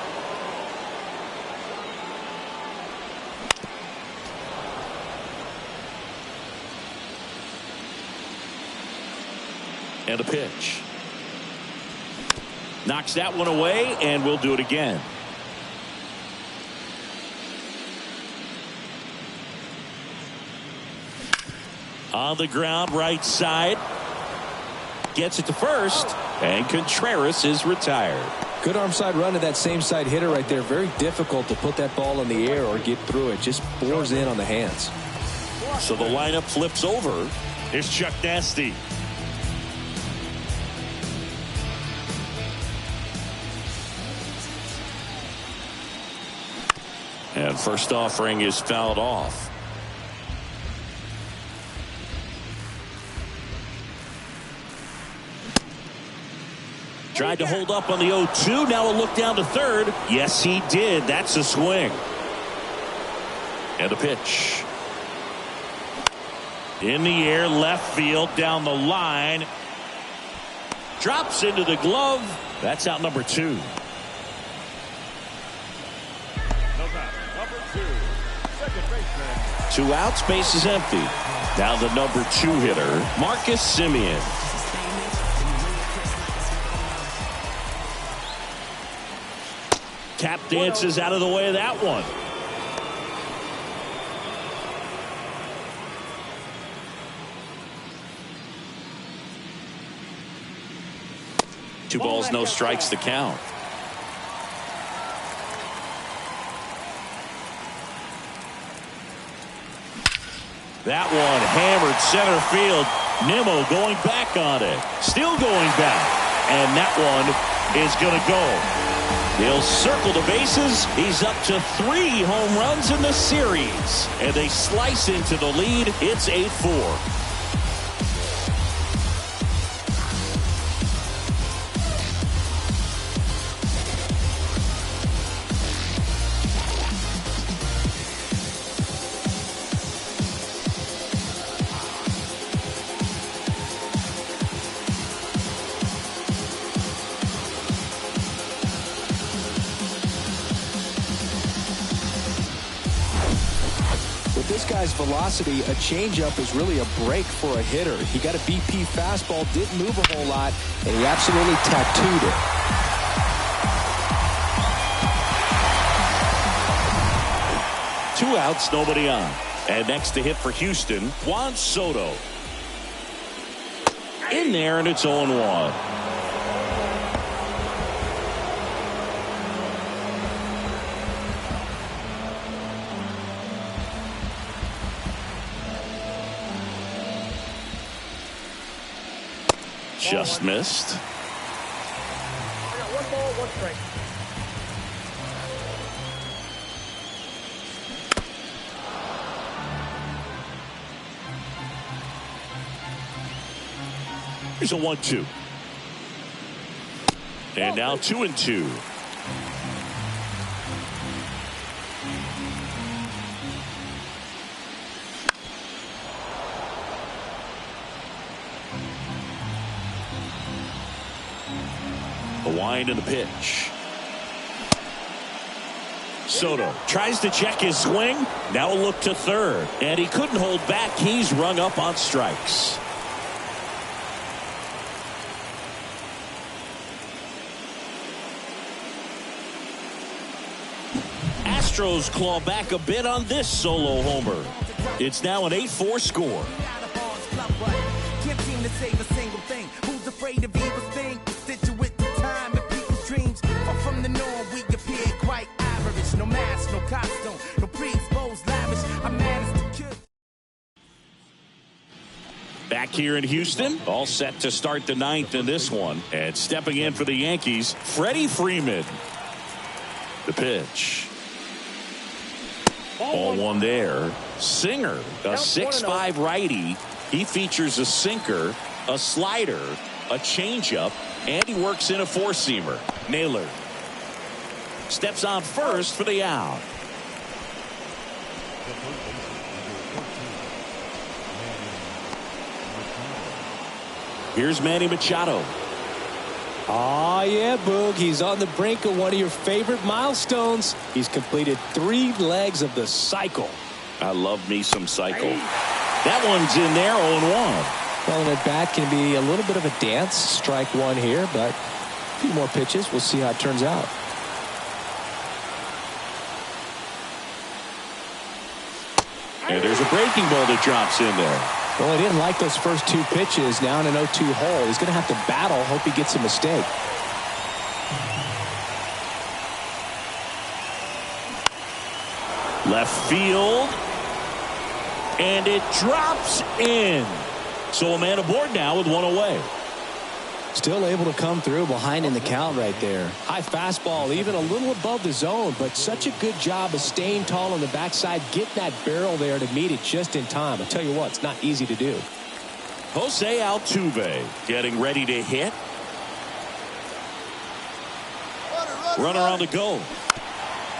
And a pitch. Knocks that one away, and we'll do it again. On the ground, right side. Gets it to first, and Contreras is retired. Good arm side run to that same side hitter right there. Very difficult to put that ball in the air or get through it. Just bores in on the hands. So the lineup flips over. Here's Chuck Nasty. And first offering is fouled off. Tried to hold up on the 0-2. Now a look down to third. Yes, he did. That's a swing. And a pitch. In the air, left field, down the line. Drops into the glove. That's out number 2. Number 2, second baseman. 2 outs, base is empty. Now the number 2 hitter, Marcus Semien. Tap dances out of the way of that one. Two balls, no strikes to count. That one hammered center field. Nimmo going back on it. Still going back. And that one is going to go. He'll circle the bases. He's up to 3 home runs in the series. And they slice into the lead. It's 8-4. This guy's velocity, a changeup is really a break for a hitter. He got a BP fastball, didn't move a whole lot, and he absolutely tattooed it. Two outs, nobody on. And next to hit for Houston, Juan Soto. In there, and it's 0-1. Just missed. I got 1 ball, 1 strike. Here's a 1-2. And now 2-2. The wind and the pitch. Soto tries to check his swing. Now a look to third. And he couldn't hold back. He's rung up on strikes. Astros claw back a bit on this solo homer. It's now an 8-4 score. Can't seem to save a single thing. Who's afraid of evil thing? Situate the time and people's dreams. Or from the norm, we appear quite average. No mask, no costume, no pre-exposed lavish. I'm mad as the kid. back here in Houston. All set to start the ninth in this one. And stepping in for the Yankees, Freddie Freeman. The pitch. Ball one there. Singer, a 6'5" righty. He features a sinker, a slider, a changeup, and he works in a four-seamer. Naylor steps on first for the out. Here's Manny Machado. Oh, yeah, Boog. He's on the brink of one of your favorite milestones. He's completed 3 legs of the cycle. I love me some cycle. That one's in there, 0-1. Calling it back can be a little bit of a dance. Strike one here, but a few more pitches. We'll see how it turns out. And there's a breaking ball that drops in there. Well, he didn't like those first 2 pitches. Now in an 0-2 hole. He's going to have to battle. Hope he gets a mistake. Left field. And it drops in. So a man aboard now with one away. Still able to come through behind in the count right there. High fastball, even a little above the zone, but such a good job of staying tall on the backside, getting that barrel there to meet it just in time. I'll tell you what, it's not easy to do. Jose Altuve getting ready to hit. Runner on the go.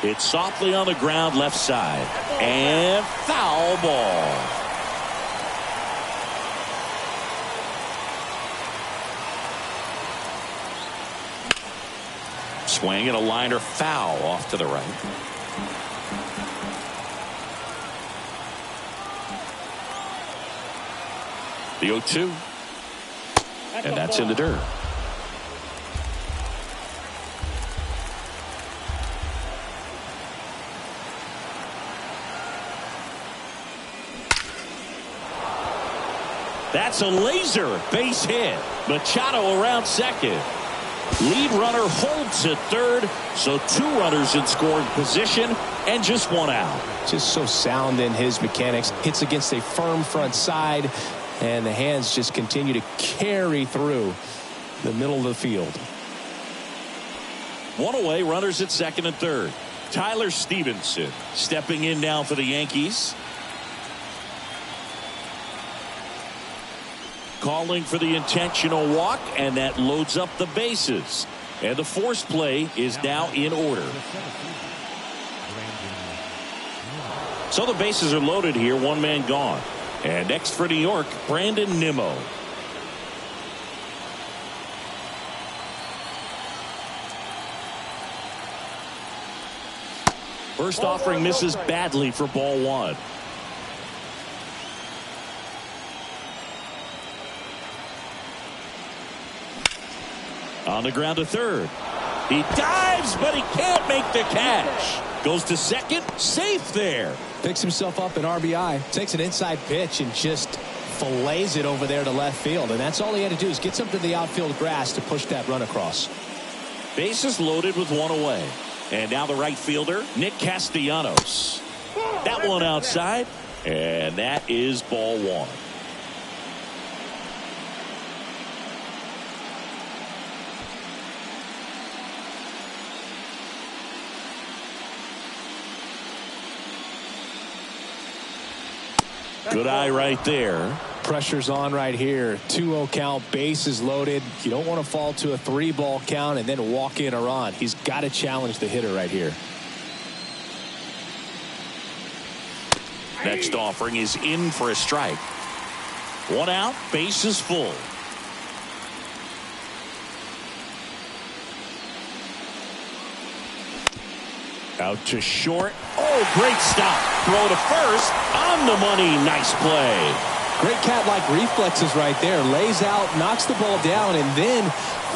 It's softly on the ground left side. And foul ball. Swing and a liner foul off to the right. The 0-2. And that's in the dirt. That's a laser base hit. Machado around second. Lead runner holds at third, so 2 runners in scoring position and just 1 out. Just so sound in his mechanics. Hits against a firm front side, and the hands just continue to carry through the middle of the field. 1 away, runners at second and third. Tyler Stevenson stepping in now for the Yankees. Calling for the intentional walk, and that loads up the bases. And the forced play is now in order. So the bases are loaded here, 1 man gone. And next for New York, Brandon Nimmo. First offering misses badly for ball 1. On the ground to third. He dives, but he can't make the catch. Goes to second, safe there. Picks himself up an RBI. Takes an inside pitch and just fillets it over there to left field. And that's all he had to do is get something to the outfield grass to push that run across. Bases loaded with 1 away. And now the right fielder, Nick Castellanos. That one outside. And that is ball 1. Good eye right there. Pressure's on right here. 2-0 count, bases loaded. You don't want to fall to a 3-ball count and then walk in or on. He's got to challenge the hitter right here. Next offering is in for a strike. 1 out, bases full. Out to short. Oh, great stop. Throw to first. On the money. Nice play. Great cat-like reflexes right there. Lays out, knocks the ball down, and then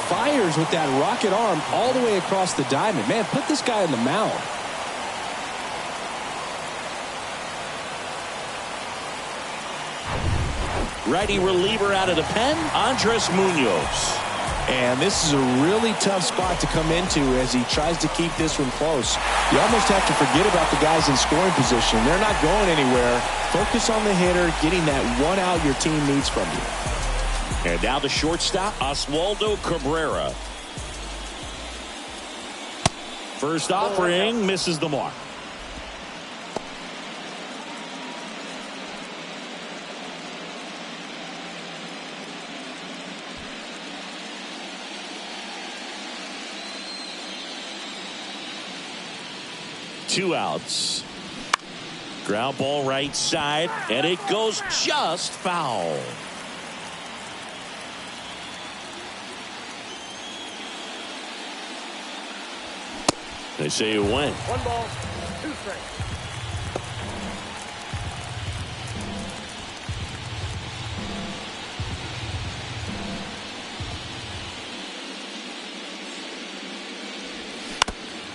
fires with that rocket arm all the way across the diamond. Man, put this guy on the mound. Righty reliever out of the pen, Andres Munoz. And this is a really tough spot to come into as he tries to keep this one close. You almost have to forget about the guys in scoring position. They're not going anywhere. Focus on the hitter, getting that one out your team needs from you. And now the shortstop, Oswaldo Cabrera. First offering misses the mark. Two outs. Ground ball right side, and it goes just foul. They say it went. 1 ball, 2 strikes.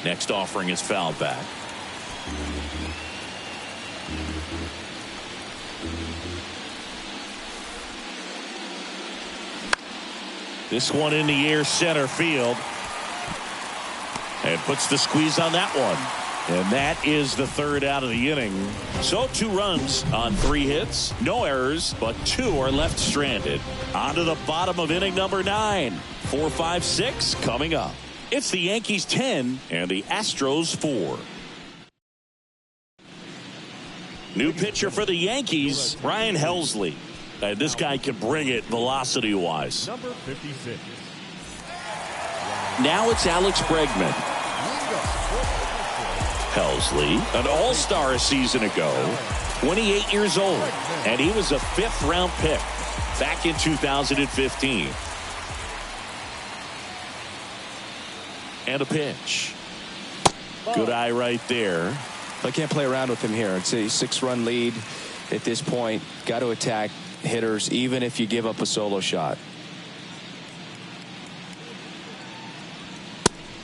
Next offering is fouled back. This one in the air, center field. And puts the squeeze on that one. And that is the third out of the inning. So 2 runs on 3 hits. No errors, but 2 are left stranded. On to the bottom of inning number 9. 4, 5, 6 coming up. It's the Yankees 10 and the Astros 4. New pitcher for the Yankees, Ryan Helsley. And this guy can bring it velocity-wise. Number 56. Now it's Alex Bregman. Helsley, an all-star a season ago, 28 years old, and he was a 5th-round pick back in 2015. And a pitch. Good eye right there. I can't play around with him here. It's a 6-run lead at this point. Got to attack hitters even if you give up a solo shot.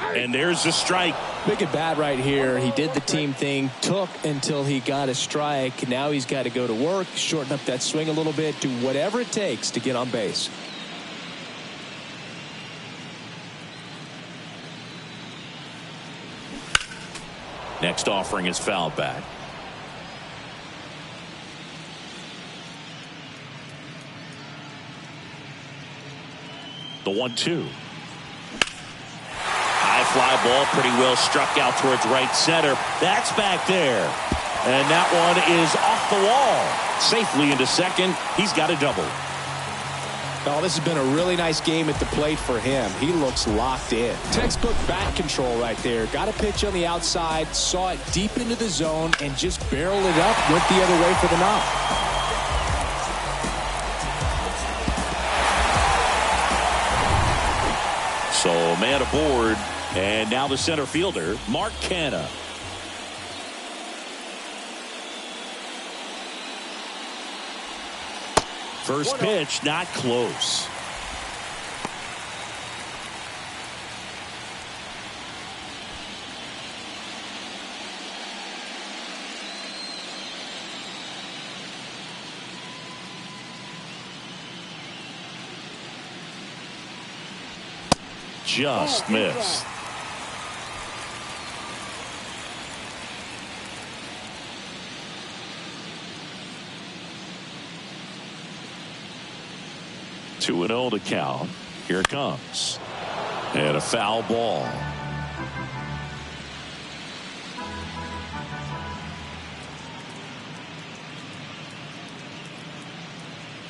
And there's a strike. Big at bat right here. He did the team thing, took until he got a strike. Now he's got to go to work, shorten up that swing a little bit, do whatever it takes to get on base. Next offering is fouled back. The 1-2. High fly ball, pretty well struck out towards right center. That's back there. And that one is off the wall. Safely into second. He's got a double. Oh, this has been a really nice game at the plate for him. He looks locked in. Textbook bat control right there. Got a pitch on the outside, saw it deep into the zone, and just barreled it up, went the other way for the knock. So man aboard, and now the center fielder, Mykyta. First pitch, not close. Just missed. Two and 0 to count. Here it comes. And a foul ball.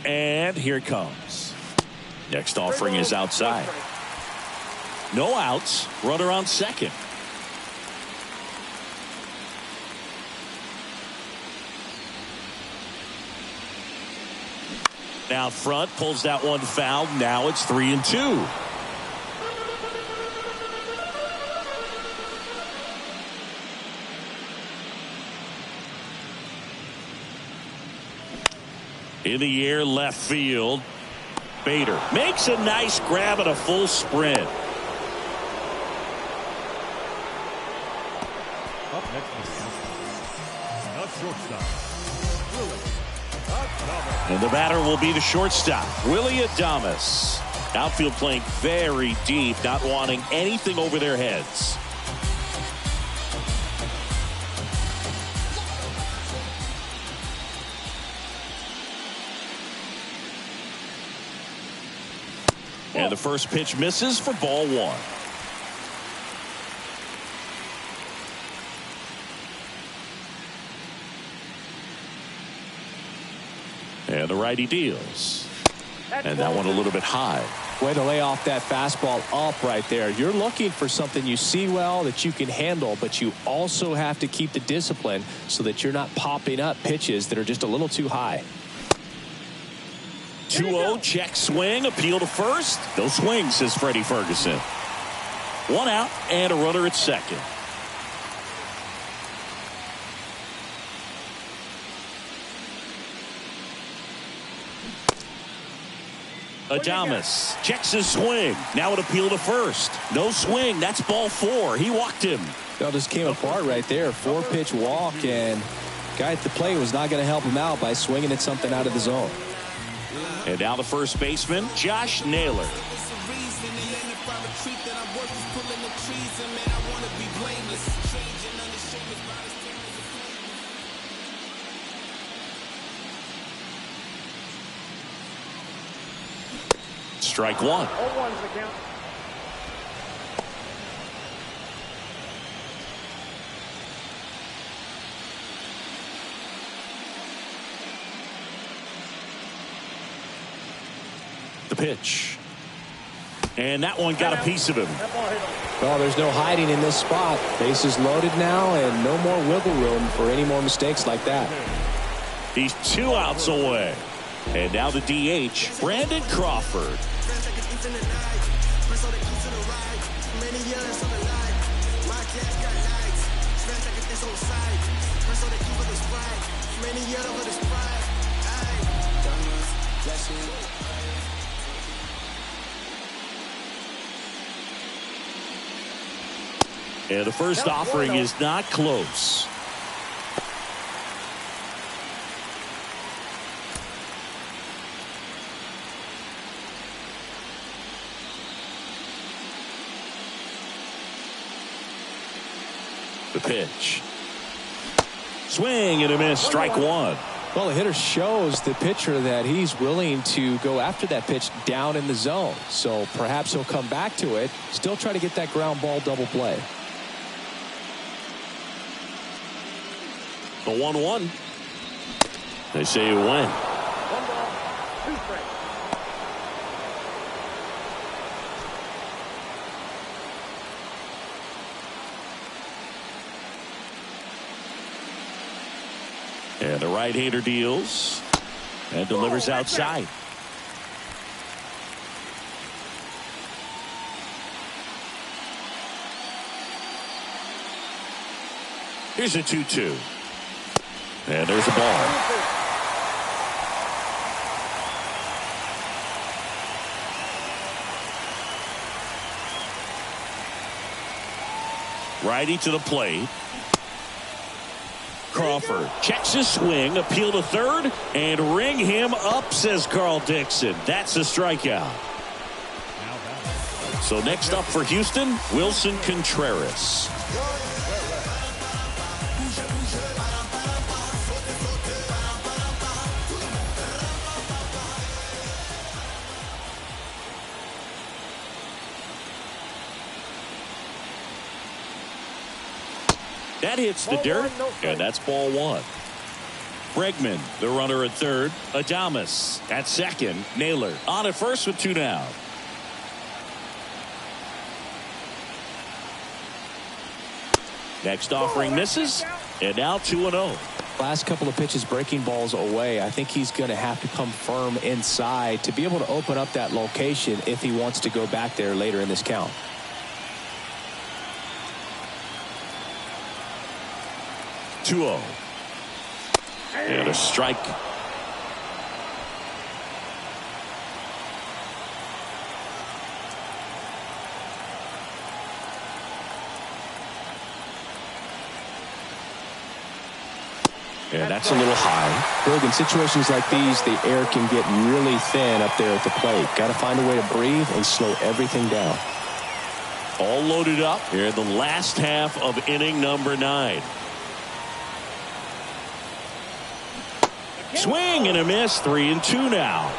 And here it comes. Next offering is outside. No outs. Runner on second. Now front, pulls that one foul. Now it's 3-2. In the air, left field. Bader makes a nice grab at a full sprint. Up next is the shortstop. And the batter will be the shortstop, Willie Adames. Outfield playing very deep, not wanting anything over their heads. And the first pitch misses for ball one. And the righty deals. And that one a little bit high. Way to lay off that fastball up right there. You're looking for something you see well that you can handle, but you also have to keep the discipline so that you're not popping up pitches that are just a little too high. 2-0, check swing, appeal to first. No swing, says Freddie Ferguson. One out and a runner at second. Adames checks his swing. Now an appeal to first. No swing. That's ball four. He walked him. That just came apart right there. 4-pitch walk, and guy at the plate was not going to help him out by swinging at something out of the zone. And now the first baseman, Josh Naylor. Strike one. 0-1's the count. The pitch. And that one got a piece of him. Well, there's no hiding in this spot. Bases loaded now, and no more wiggle room for any more mistakes like that. He's 2 outs away. And now the DH, Brandon Crawford. And the first offering is not close. The pitch. Swing and a miss. Strike one. Well, the hitter shows the pitcher that he's willing to go after that pitch down in the zone. So perhaps he'll come back to it. Still try to get that ground ball double play. The 1-1. They say you win. 1 ball, 2 strikes. And the right-hander deals and delivers outside. Here's a 2-2. And there's a ball. Righty to the plate. Crawford checks his swing, appeal to third, and ring him up, says Carl Dixon. That's a strikeout. So next up for Houston, Wilson Contreras. That hits the dirt, and that's ball one. Bregman, the runner at third. Adames at second. Naylor on at first with 2 down. Next offering misses, and now 2-0. Last couple of pitches breaking balls away. I think he's going to have to come firm inside to be able to open up that location if he wants to go back there later in this count. 2-0. And a strike. Yeah, that's a little high. Berg, in situations like these, the air can get really thin up there at the plate. Got to find a way to breathe and slow everything down. All loaded up here in the last half of inning number 9. Swing and a miss. 3-2 now.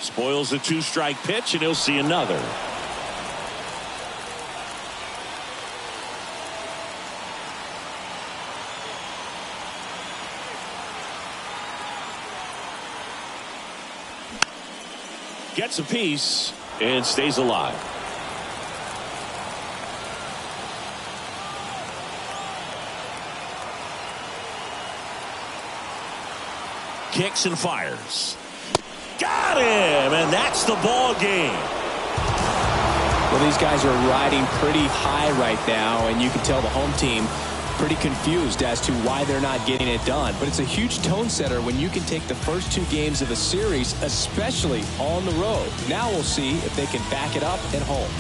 Spoils a 2-strike pitch, and he'll see another. Gets a piece and stays alive. Kicks and fires. Got him, and that's the ball game. Well, these guys are riding pretty high right now, and you can tell the home team pretty confused as to why they're not getting it done. But it's a huge tone setter when you can take the first 2 games of a series, especially on the road. Now we'll see if they can back it up at home.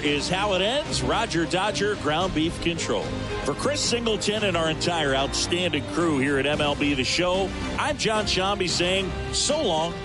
Is how it ends. Roger Dodger ground beef control. For Chris Singleton and our entire outstanding crew here at MLB The Show, I'm John Shambi saying so long.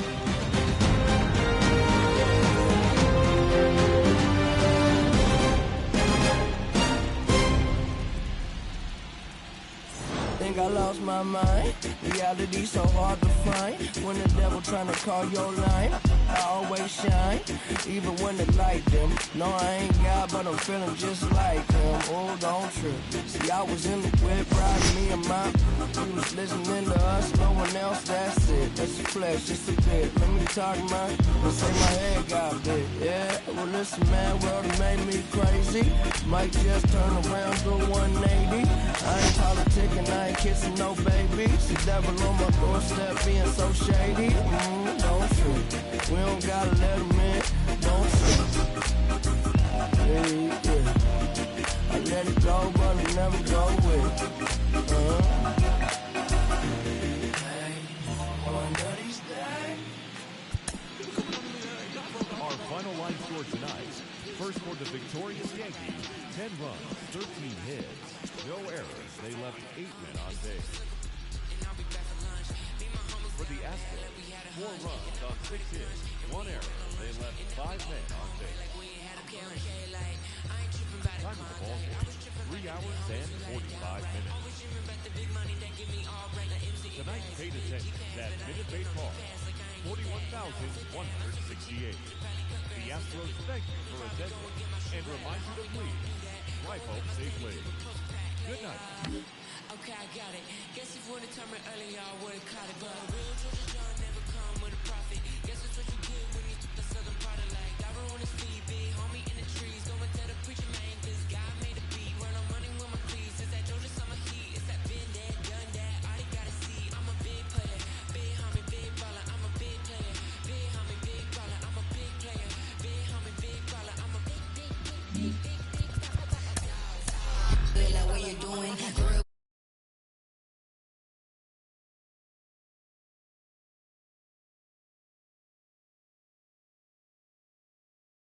Think I lost my mind. Reality so hard to find. When the devil trying to call your line, I always shine, even when the light dim. No, I ain't God, but I'm feeling just like him. Oh, don't trip. See, I was in the whip, riding me and my. He was listening to us, no one else. That's it. That's the flesh, just a bit. Let me talk, man. Let's say my head got big. Yeah, well, listen, man, world made me crazy. Might just turn around to 180. I ain't politicking, I ain't kissing no babies. The devil on my doorstep being so shady. Don't trip. We don't gotta let him in. Don't trip. Yeah. I let it go, but I never go with it. One of these days. Our final line score tonight. First for the victorious Yankees, 10 runs, 13 hits, no errors. They left 8 men on base. For the Astros, 4 runs on 6 hits, 1 error. They left 5 men on base. Time of the ball game, 3 hours and 45 minutes. Tonight, paid attention at Minute Maid Park, 41,168. The Astros thank you for attending and remind you to please drive home safely. Good night. Okay, I got it. Guess if you would have told me earlier, I would have caught it. But